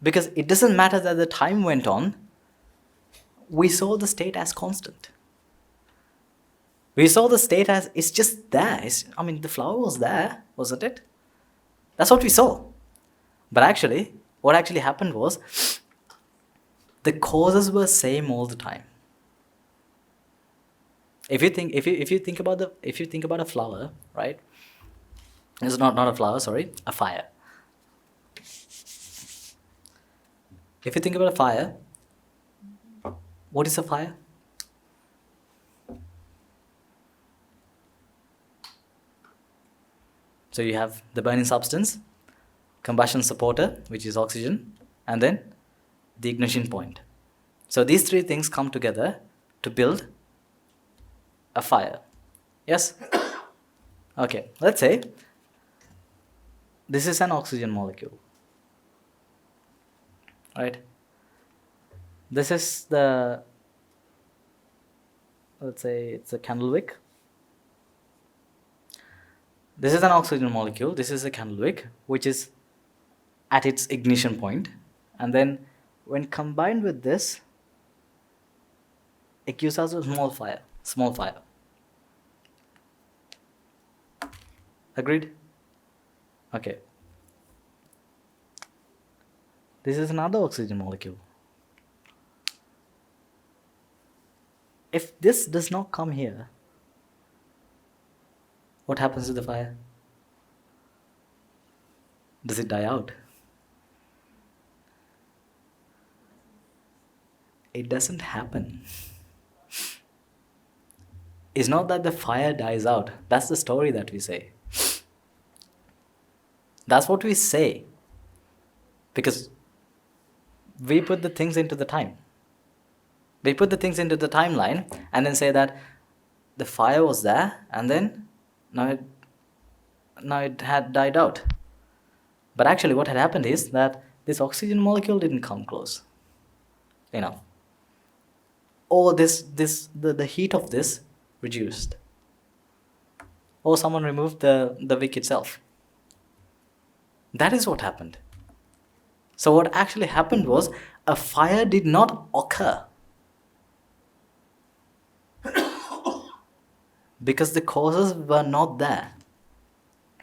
Because it doesn't matter that the time went on, we saw the state as constant. We saw the state as it's just there. The flower was there, wasn't it? That's what we saw. But actually, what actually happened was the causes were same all the time. If you think about a flower, right? It's not a flower, sorry, a fire. If you think about a fire, what is a fire? So you have the burning substance, combustion supporter, which is oxygen, and then the ignition point. So these three things come together to build a fire. Yes? Okay, let's say this is an oxygen molecule. Right? This is let's say it's a candle wick. This is an oxygen molecule. This is a candle wick, which is at its ignition point. And then when combined with this, it gives us a small fire. Agreed? Okay. This is another oxygen molecule. If this does not come here, what happens to the fire? Does it die out? It doesn't happen. It's not that the fire dies out. That's the story that we say. That's what we say. Because we put the things into the time. We put the things into the timeline and then say that the fire was there and then now it had died out. But actually what had happened is that this oxygen molecule didn't come close enough. Or the heat of this reduced. Or someone removed the wick itself. That is what happened. So what actually happened was a fire did not occur. Because the causes were not there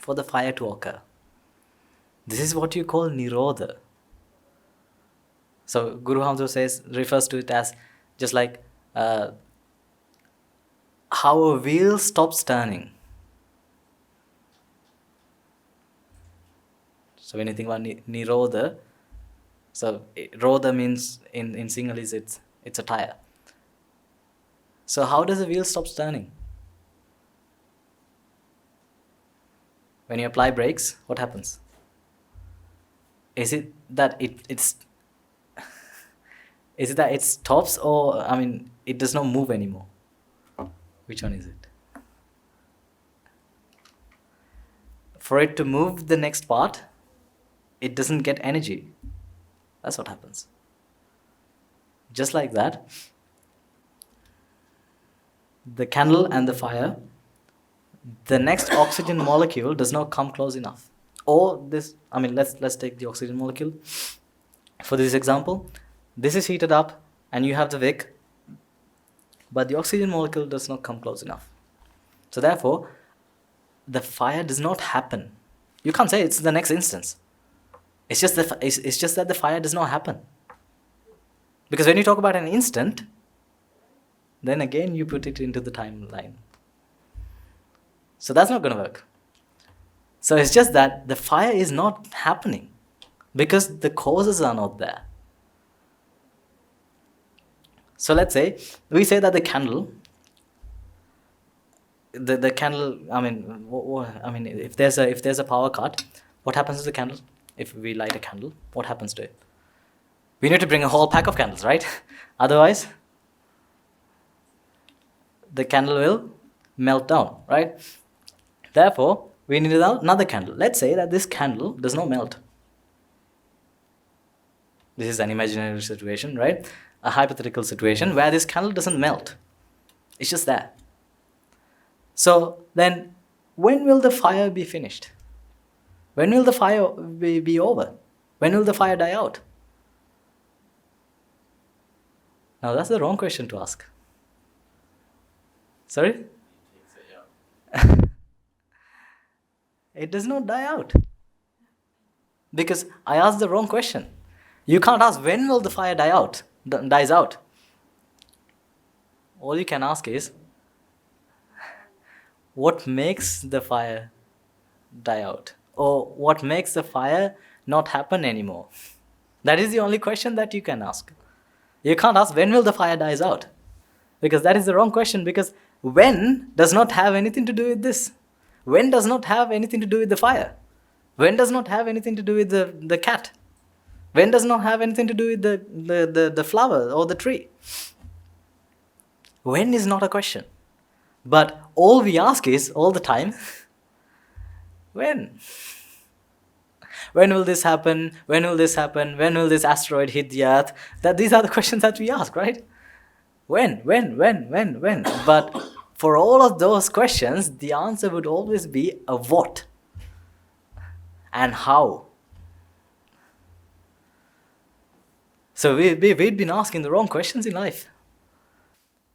for the fire to occur. This is what you call Nirodha. So Guru Hamza refers to it as just like how a wheel stops turning. So when you think about Nirodha, so Rodha means in Sinhalese it's a tire. So how does a wheel stop turning? When you apply brakes, what happens? Is it that it stops or it does not move anymore? Which one is it? For it to move the next part, it doesn't get energy. That's what happens. Just like that, the candle and the fire the next oxygen molecule does not come close enough. Or this, let's take the oxygen molecule. For this example, this is heated up and you have the wick, but the oxygen molecule does not come close enough. So therefore, the fire does not happen. You can't say it's the next instance. It's just that the fire does not happen. Because when you talk about an instant, then again you put it into the timeline. So that's not going to work. So it's just that the fire is not happening because the causes are not there. So let's say, we say that the candle, the candle, if there's a power cut, what happens to the candle? If we light a candle, what happens to it? We need to bring a whole pack of candles, right? Otherwise, the candle will melt down, right? Therefore, we need another candle. Let's say that this candle does not melt. This is an imaginary situation, right? A hypothetical situation where this candle doesn't melt. It's just there. So then, when will the fire be finished? When will the fire be over? When will the fire die out? Now that's the wrong question to ask. Sorry? It does not die out. Because I asked the wrong question. You can't ask when will the fire dies out. All you can ask is, what makes the fire die out? Or what makes the fire not happen anymore? That is the only question that you can ask. You can't ask when will the fire dies out. Because that is the wrong question, because when does not have anything to do with this. When does not have anything to do with the fire. When does not have anything to do with the cat. When does not have anything to do with the flower or the tree. When is not a question. But all we ask is, all the time, when? When will this happen? When will this happen? When will this asteroid hit the earth? These are the questions that we ask, right? When? But for all of those questions, the answer would always be a what and how. So we'd been asking the wrong questions in life.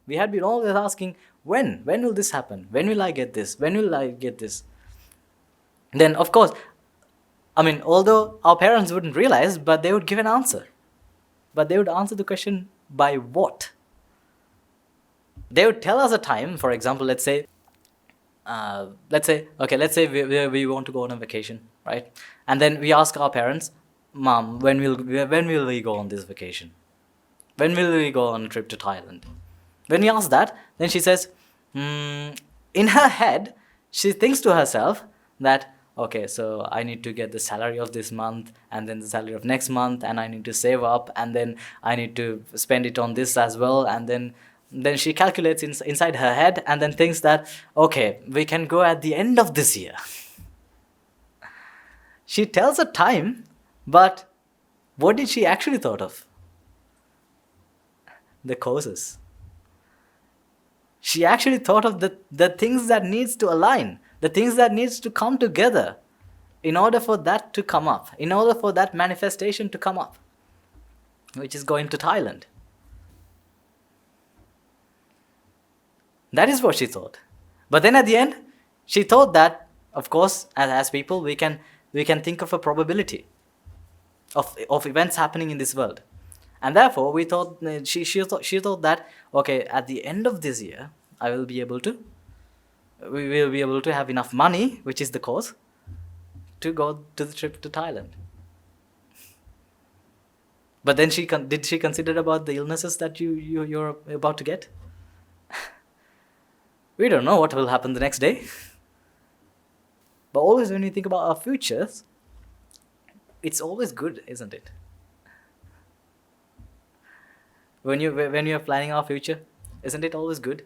We had been always asking, when? When will this happen? When will I get this? When will I get this? Then, of course, although our parents wouldn't realize, but they would give an answer. But they would answer the question by what? They would tell us a time. For example, let's say we want to go on a vacation, right? And then we ask our parents, Mom, when will we go on this vacation? When will we go on a trip to Thailand? When we ask that, then she says, in her head, she thinks to herself that, okay, so I need to get the salary of this month and then the salary of next month, and I need to save up, and then I need to spend it on this as well, and then she calculates inside her head and then thinks that, okay, we can go at the end of this year. She tells a time, but what did she actually thought of? The causes. She actually thought of the things that needs to align, the things that needs to come together in order for that to come up, in order for that manifestation to come up, which is going to Thailand. That is what she thought. But then at the end, she thought that, of course, as people, we can think of a probability of events happening in this world. And therefore, we thought she thought that, okay, at the end of this year, we will be able to have enough money, which is the cause, to go to the trip to Thailand. But then did she consider about the illnesses that you're about to get? We don't know what will happen the next day. But always when we think about our futures, it's always good, isn't it? When you're planning our future, isn't it always good?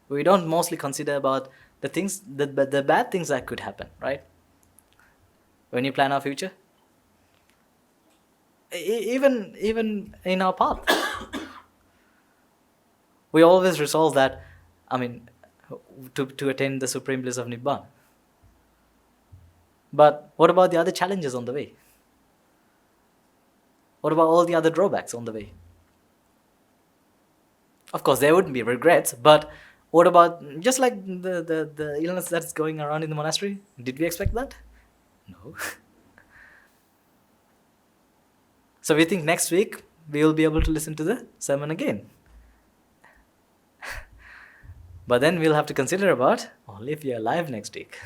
We don't mostly consider about the things, the bad things that could happen, right? When you plan our future, even in our path, we always resolve that to attain the supreme bliss of Nibbāna. But what about the other challenges on the way? What about all the other drawbacks on the way? Of course, there wouldn't be regrets, but what about just like the illness that's going around in the monastery? Did we expect that? No. So we think next week we will be able to listen to the sermon again. But then we'll have to consider about only if we are alive next week.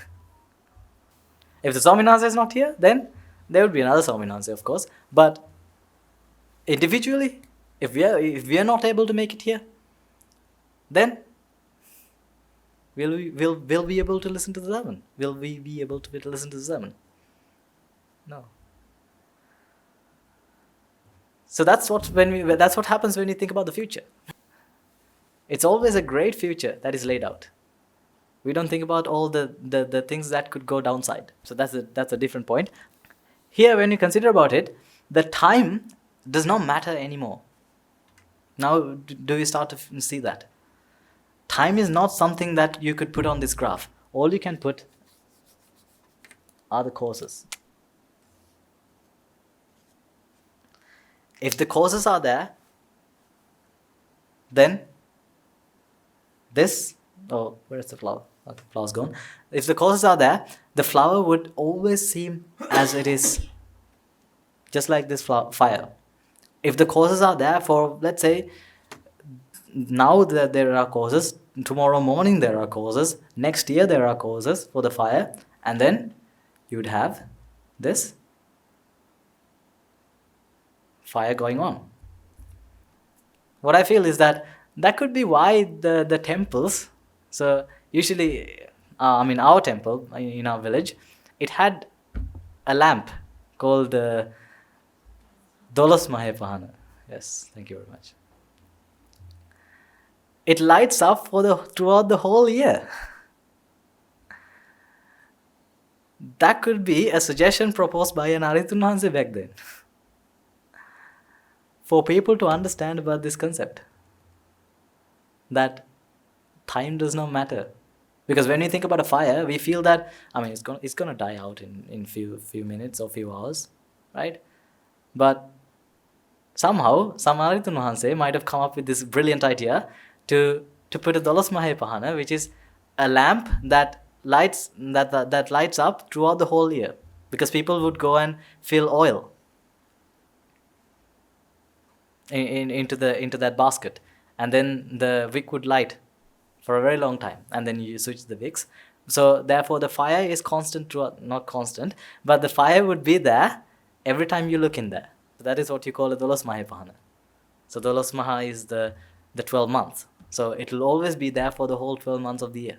If the Swaminatha is not here, then there will be another Swaminatha, of course. But individually, if we are not able to make it here, then will we be able to listen to the sermon? Will we be able to listen to the sermon? No. So that's what happens when you think about the future. It's always a great future that is laid out. We don't think about all the things that could go downside. So that's a different point. Here, when you consider about it, the time does not matter anymore. Now, do you start to see that? Time is not something that you could put on this graph. All you can put are the causes. If the causes are there, then this, oh, where's the flower? Oh, the flower's gone. If the causes are there, the flower would always seem as it is, just like this fire. If the causes are there for, let's say, now that there are causes, tomorrow morning there are causes, next year there are causes for the fire, and then you would have this fire going on. What I feel is that could be why the temples, so usually, our temple in our village, it had a lamp called the Dolos Mahepahana. Yes, thank you very much. It lights up throughout the whole year. That could be a suggestion proposed by an Aritun Hanse back then, for people to understand about this concept, that time does not matter. Because when we think about a fire, we feel that, it's gonna die out in few minutes or few hours, right? But somehow, some Aritun Hanse might have come up with this brilliant idea to put a Dolos Mahepahana, which is a lamp that lights up throughout the whole year, because people would go and fill oil into that basket, and then the wick would light for a very long time, and then you switch the wicks. So therefore the fire is constant throughout, not constant, but the fire would be there every time you look in there. So that is what you call a Dolos Mahepahana. So Dolos Maha is the 12 months. So it will always be there for the whole 12 months of the year.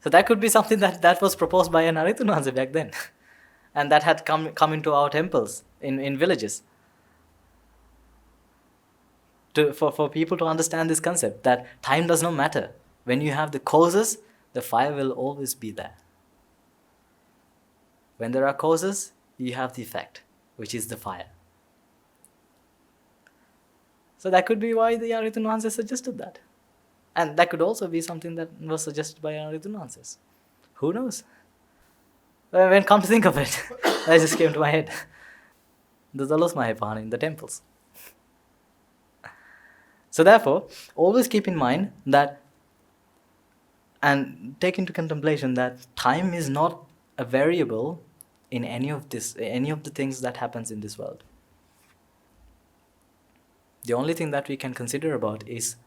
So that could be something that was proposed by an Aritun Hanse back then. And that had come into our temples in villages. For people to understand this concept, that time does not matter. When you have the causes, the fire will always be there. When there are causes, you have the effect, which is the fire. So that could be why the Aritun Hanses suggested that. And that could also be something that was suggested by Aritun Hanses. Who knows? When come to think of it, that just came to my head. The Dolos Mahepahana in the temples. So therefore, always keep in mind that, and take into contemplation that time is not a variable in any of the things that happens in this world. The only thing that we can consider about is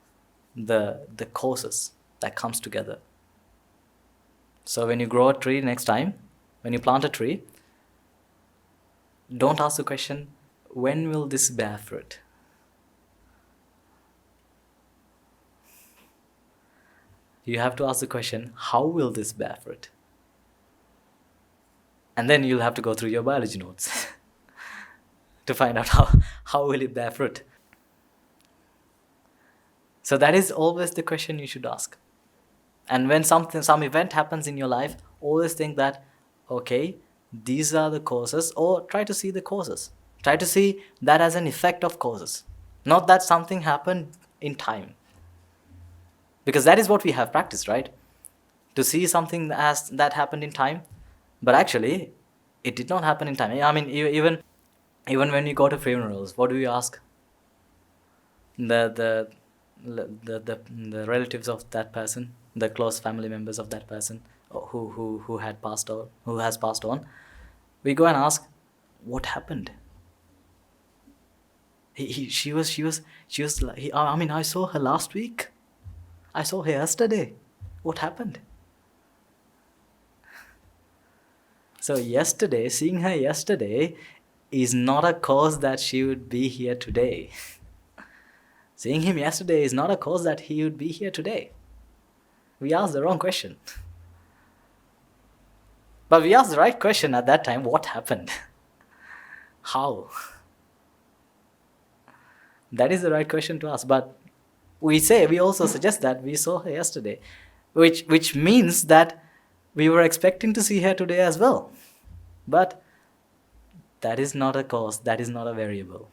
the causes that comes together. So when you grow a tree next time, when you plant a tree, don't ask the question, when will this bear fruit? You have to ask the question, how will this bear fruit? And then you'll have to go through your biology notes to find out how will it bear fruit. So that is always the question you should ask. And when some event happens in your life, always think that, okay, these are the causes, or try to see the causes. Try to see that as an effect of causes. Not that something happened in time. Because that is what we have practiced, right? To see something as that happened in time, but actually, it did not happen in time. I mean, even when you go to funerals, what do you ask? The the relatives of that person, the close family members of that person, who had passed on, who has passed on, we go and ask, what happened? She was like, I mean, I saw her last week. I saw her yesterday. What happened? So yesterday, seeing her yesterday is not a cause that she would be here today. Seeing him yesterday is not a cause that he would be here today. We asked the wrong question. But we asked the right question at that time. What happened? How? That is the right question to ask. But we also suggest that we saw her yesterday, which means that we were expecting to see her today as well. But that is not a cause, that is not a variable.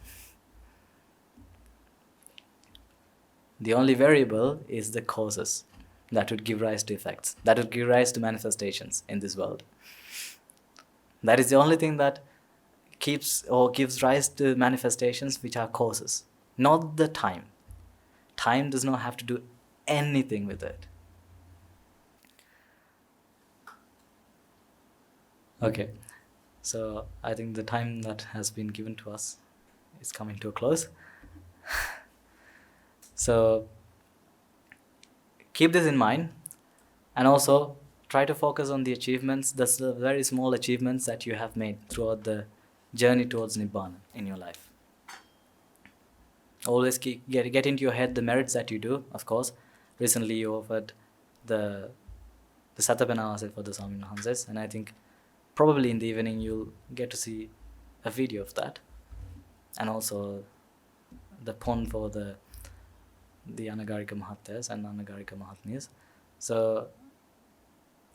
The only variable is the causes that would give rise to effects, that would give rise to manifestations in this world. That is the only thing that keeps or gives rise to manifestations, which are causes, not the time. Time does not have to do anything with it. Okay, so I think the time that has been given to us is coming to a close. So keep this in mind, and also try to focus on the achievements, the very small achievements that you have made throughout the journey towards Nibbāna in your life. Always get into your head the merits that you do, of course. Recently you offered the Satapanavase for the Swami Hanses, and I think probably in the evening you'll get to see a video of that, and also the pon for the Anagarika Mahatyas and Anagarika Mahatmyas. So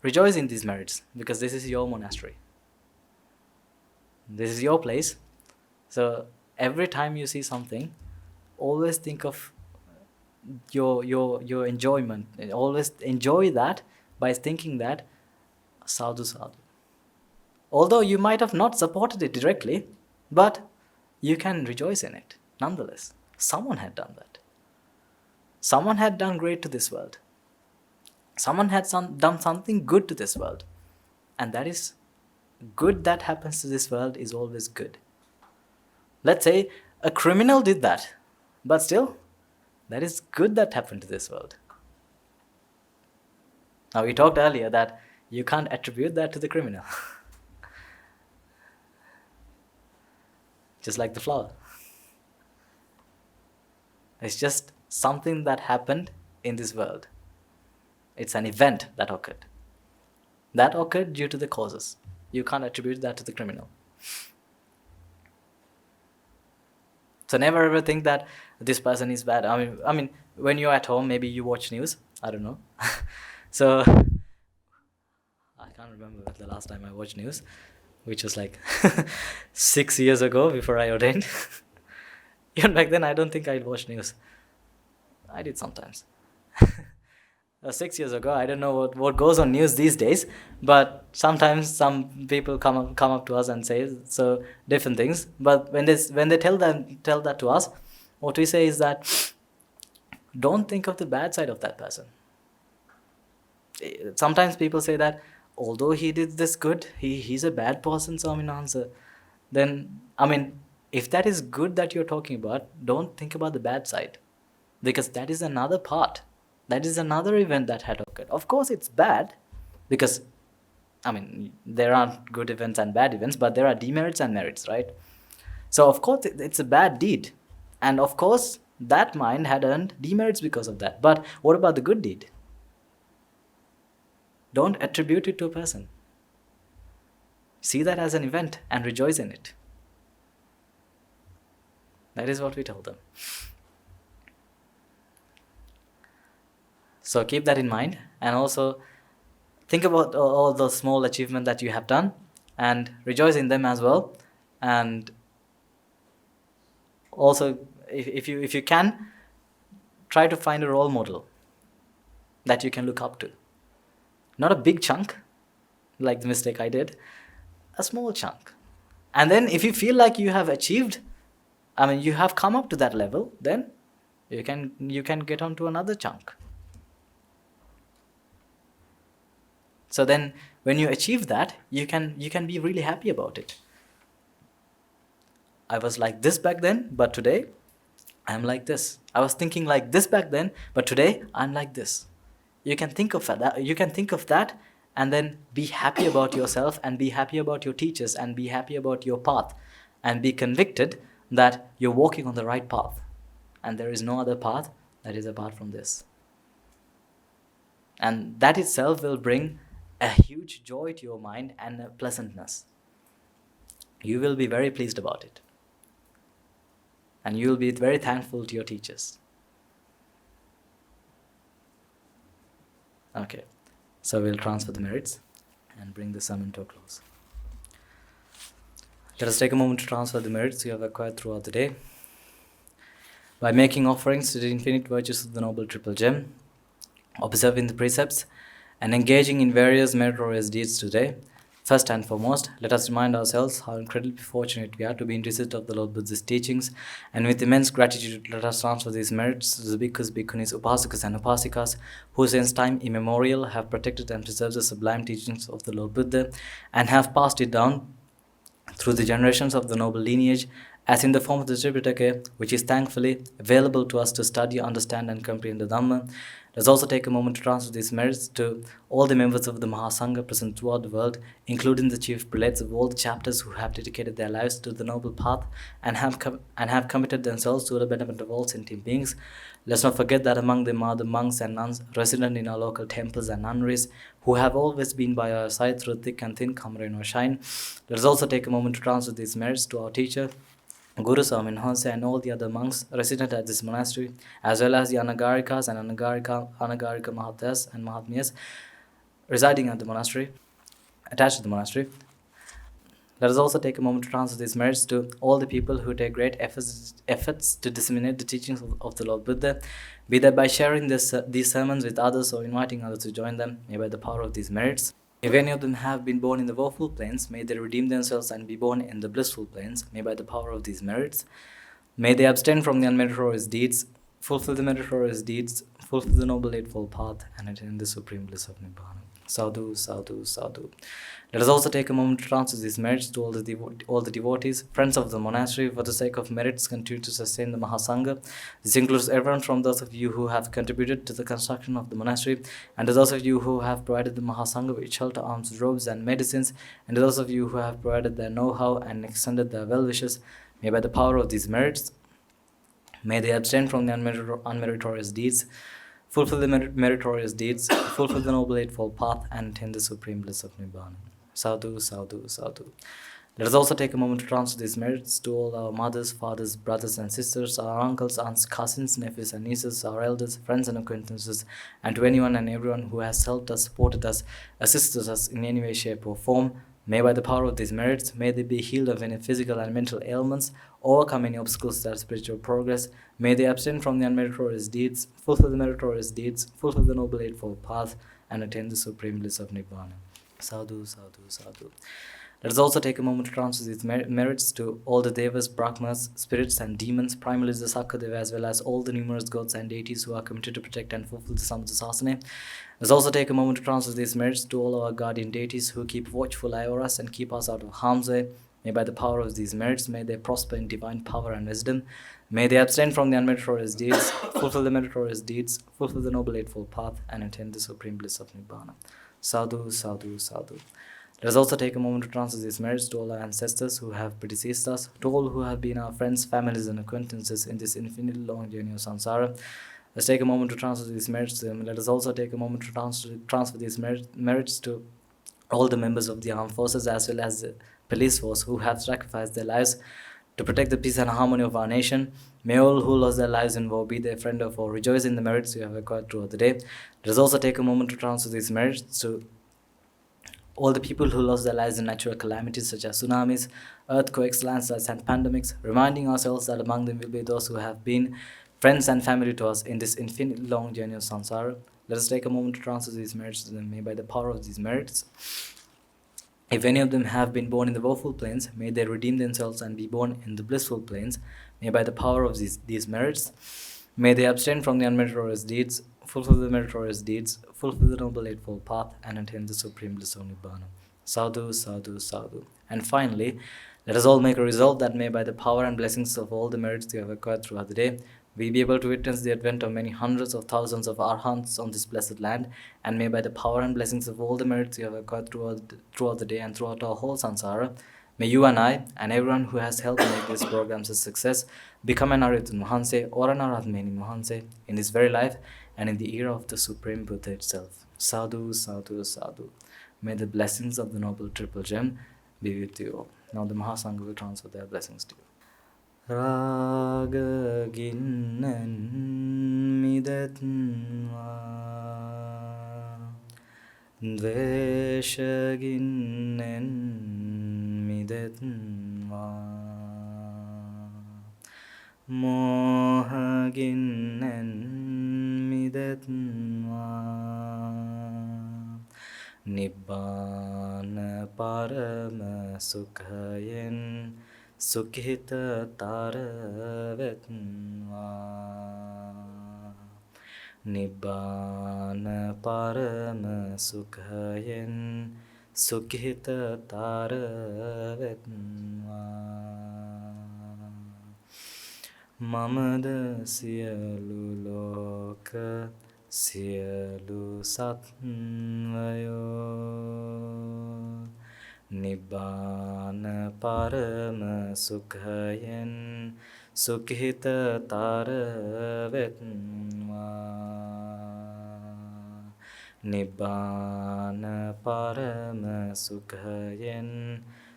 rejoice in these merits, because this is your monastery. This is your place. So every time you see something, always think of your enjoyment. Always enjoy that by thinking that sadhu sadhu. Although you might have not supported it directly, but you can rejoice in it nonetheless. Someone had done that. Someone had done great to this world. Someone had done something good to this world. And that is good that happens to this world is always good. Let's say a criminal did that, but still, that is good that happened to this world. Now, we talked earlier that you can't attribute that to the criminal. Just like the flower. It's just something that happened in this world. It's an event that occurred. That occurred due to the causes. You can't attribute that to the criminal. So never ever think that this person is bad. I mean, when you're at home, maybe you watch news. I don't know. So I can't remember the last time I watched news, which was like 6 years ago before I ordained. Even back then, I don't think I'd watch news. I did sometimes. 6 years ago, I don't know what goes on news these days, but sometimes some people come up to us and say so different things. But when they tell that to us, what we say is that don't think of the bad side of that person. Sometimes people say that although he did this good, he's a bad person, so then, I mean, if that is good that you're talking about, don't think about the bad side, because that is another part. That is another event that had occurred. Of course, it's bad, because, I mean, there aren't good events and bad events, but there are demerits and merits, right? So, of course, it's a bad deed. And, of course, that mind had earned demerits because of that. But what about the good deed? Don't attribute it to a person. See that as an event and rejoice in it. That is what we told them. So keep that in mind, and also think about all the small achievements that you have done and rejoice in them as well. And also if you can, try to find a role model that you can look up to. Not a big chunk, like the mistake I did, a small chunk. And then if you feel like you have achieved, you have come up to that level, then you can get on to another chunk. So then when you achieve that, you can be really happy about it. I was like this back then, but today I'm like this. I was thinking like this back then, but today I'm like this. You can think of that and then be happy about yourself and be happy about your teachers and be happy about your path and be convicted that you're walking on the right path and there is no other path that is apart from this. And that itself will bring a huge joy to your mind and a pleasantness. You will be very pleased about it. And you will be very thankful to your teachers. Okay, so we'll transfer the merits and bring the sermon to a close. Let us take a moment to transfer the merits you have acquired throughout the day by making offerings to the infinite virtues of the Noble Triple Gem, observing the precepts, and engaging in various meritorious deeds today. First and foremost, let us remind ourselves how incredibly fortunate we are to be in receipt of the Lord Buddha's teachings, and with immense gratitude let us transfer these merits to the bhikkhus, bhikkhunis, upasakas and upasikas who since time immemorial have protected and preserved the sublime teachings of the Lord Buddha and have passed it down through the generations of the noble lineage as in the form of the Tripitaka, which is thankfully available to us to study, understand and comprehend the Dhamma. Let's also take a moment to transfer these merits to all the members of the Mahasangha present throughout the world, including the chief prelates of all the chapters who have dedicated their lives to the noble path and have committed themselves to the betterment of all sentient beings. Let's not forget that among them are the monks and nuns resident in our local temples and nunneries who have always been by our side through thick and thin, come rain or shine. Let us also take a moment to transfer these merits to our teacher, Guru Swamin Hansa, and all the other monks resident at this monastery, as well as the Anagarikas and Anagarika Mahatas and Mahatmyas residing at the monastery, attached to the monastery. Let us also take a moment to transfer these merits to all the people who take great efforts to disseminate the teachings of the Lord Buddha, be that by sharing these sermons with others or inviting others to join them, may by the power of these merits. If any of them have been born in the woeful plains, may they redeem themselves and be born in the blissful plains, may by the power of these merits. May they abstain from the unmeritorious deeds, fulfill the meritorious deeds, fulfill the noble eightfold path, and attain the supreme bliss of Nibbāna. Sadhu, sadhu, sadhu. Let us also take a moment to transfer these merits to all the devotees, friends of the monastery, for the sake of merits continue to sustain the Mahasangha. This includes everyone from those of you who have contributed to the construction of the monastery, and to those of you who have provided the Mahasangha with shelter, arms, robes, and medicines, and to those of you who have provided their know-how and extended their well-wishes. May by the power of these merits, may they abstain from the unmeritorious deeds, fulfill the meritorious deeds, fulfill the noble eightfold path, and attain the supreme bliss of Nibbāna. Sadhu, sadhu, sadhu. Let us also take a moment to transfer these merits to all our mothers, fathers, brothers and sisters, our uncles, aunts, cousins, nephews and nieces, our elders, friends and acquaintances, and to anyone and everyone who has helped us, supported us, assisted us in any way, shape or form. May by the power of these merits, may they be healed of any physical and mental ailments, overcome any obstacles to their spiritual progress. May they abstain from the unmeritorious deeds, fulfill the meritorious deeds, fulfill the noble eightfold path, and attain the supreme bliss of Nibbāna. Sadhu, sadhu, sadhu. Let us also take a moment to transfer these merits to all the devas, brahmas, spirits and demons, primarily the Sakadeva, as well as all the numerous gods and deities who are committed to protect and fulfill the Samudasasana. Let us also take a moment to transfer these merits to all our guardian deities who keep watchful eye over us and keep us out of harm's way. May by the power of these merits, may they prosper in divine power and wisdom. May they abstain from the unmeritorious deeds, fulfill the meritorious deeds, fulfill the noble eightfold path, and attain the supreme bliss of Nibbāna. Sadhu, sadhu, sadhu. Let us also take a moment to transfer these merits to all our ancestors who have predeceased us, to all who have been our friends, families, and acquaintances in this infinitely long journey of samsara. Let's take a moment to transfer these merits to them. Let us also take a moment to transfer these merits to all the members of the armed forces as well as the police force who have sacrificed their lives to protect the peace and harmony of our nation. May all who lost their lives in war, be they friend or foe, rejoice in the merits you have acquired throughout the day. Let us also take a moment to transfer these merits to all the people who lost their lives in natural calamities such as tsunamis, earthquakes, landslides, and pandemics, reminding ourselves that among them will be those who have been friends and family to us in this infinite long journey of samsara. Let us take a moment to transfer these merits to them. May by the power of these merits, if any of them have been born in the woeful planes, may they redeem themselves and be born in the blissful planes. May by the power of these merits, may they abstain from the unmeritorious deeds, fulfill the meritorious deeds, fulfill the Noble Eightfold Path, and attain the supreme bliss of Nibbāna. Sadhu, sadhu, sadhu. And finally, let us all make a resolve that may by the power and blessings of all the merits you have acquired throughout the day, we be able to witness the advent of many hundreds of thousands of arhants on this blessed land, and may by the power and blessings of all the merits you have acquired throughout the day and throughout our whole samsara, may you and I, and everyone who has helped make these programs a success, become an Arhatun Mahanse or an Arhatmeni Mahanse in this very life and in the era of the Supreme Buddha itself. Sadhu, sadhu, sadhu. May the blessings of the Noble Triple Gem be with you all. Now the Mahasangha will transfer their blessings to you. Raga ginnan midatva Dvesha ginnan midatva Moha ginnan midatva Nibbāna parama sukhayen Sukhita taravetva Nibbāna parama sukhayen Sukhita taravetva Mamada siyalu loka Siyalu satvayo Nibbāna parama sukhayen Sukhita taravetva Nibbāna parama sukhayen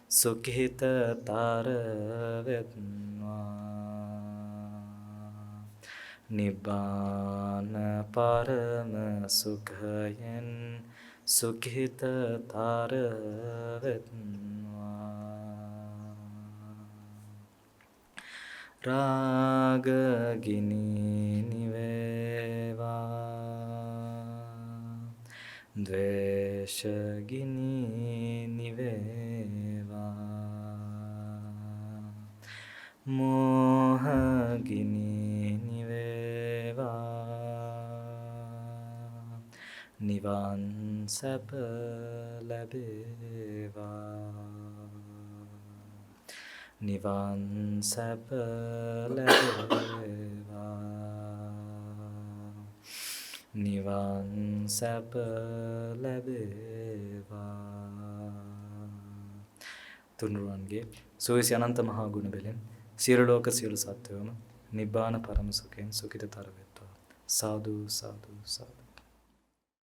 Sukhita taravetva Nibbāna parama sukhayen Sukhita taravetva Raga gini niveva Dvesha gini niveva Moha gini niveva Nivan sapa labeva Nivan sapa labeva Nivan sapa labeva තුන්රුවන්ගේ සුවිසි අනන්ත මහා ගුණ බෙලෙන් සියලු ලෝක සියලු සත්වයෝම නිබ්බාන පරම සුඛයෙන් සුඛිතතර වෙත්වා. සාදු සාදු සාදු.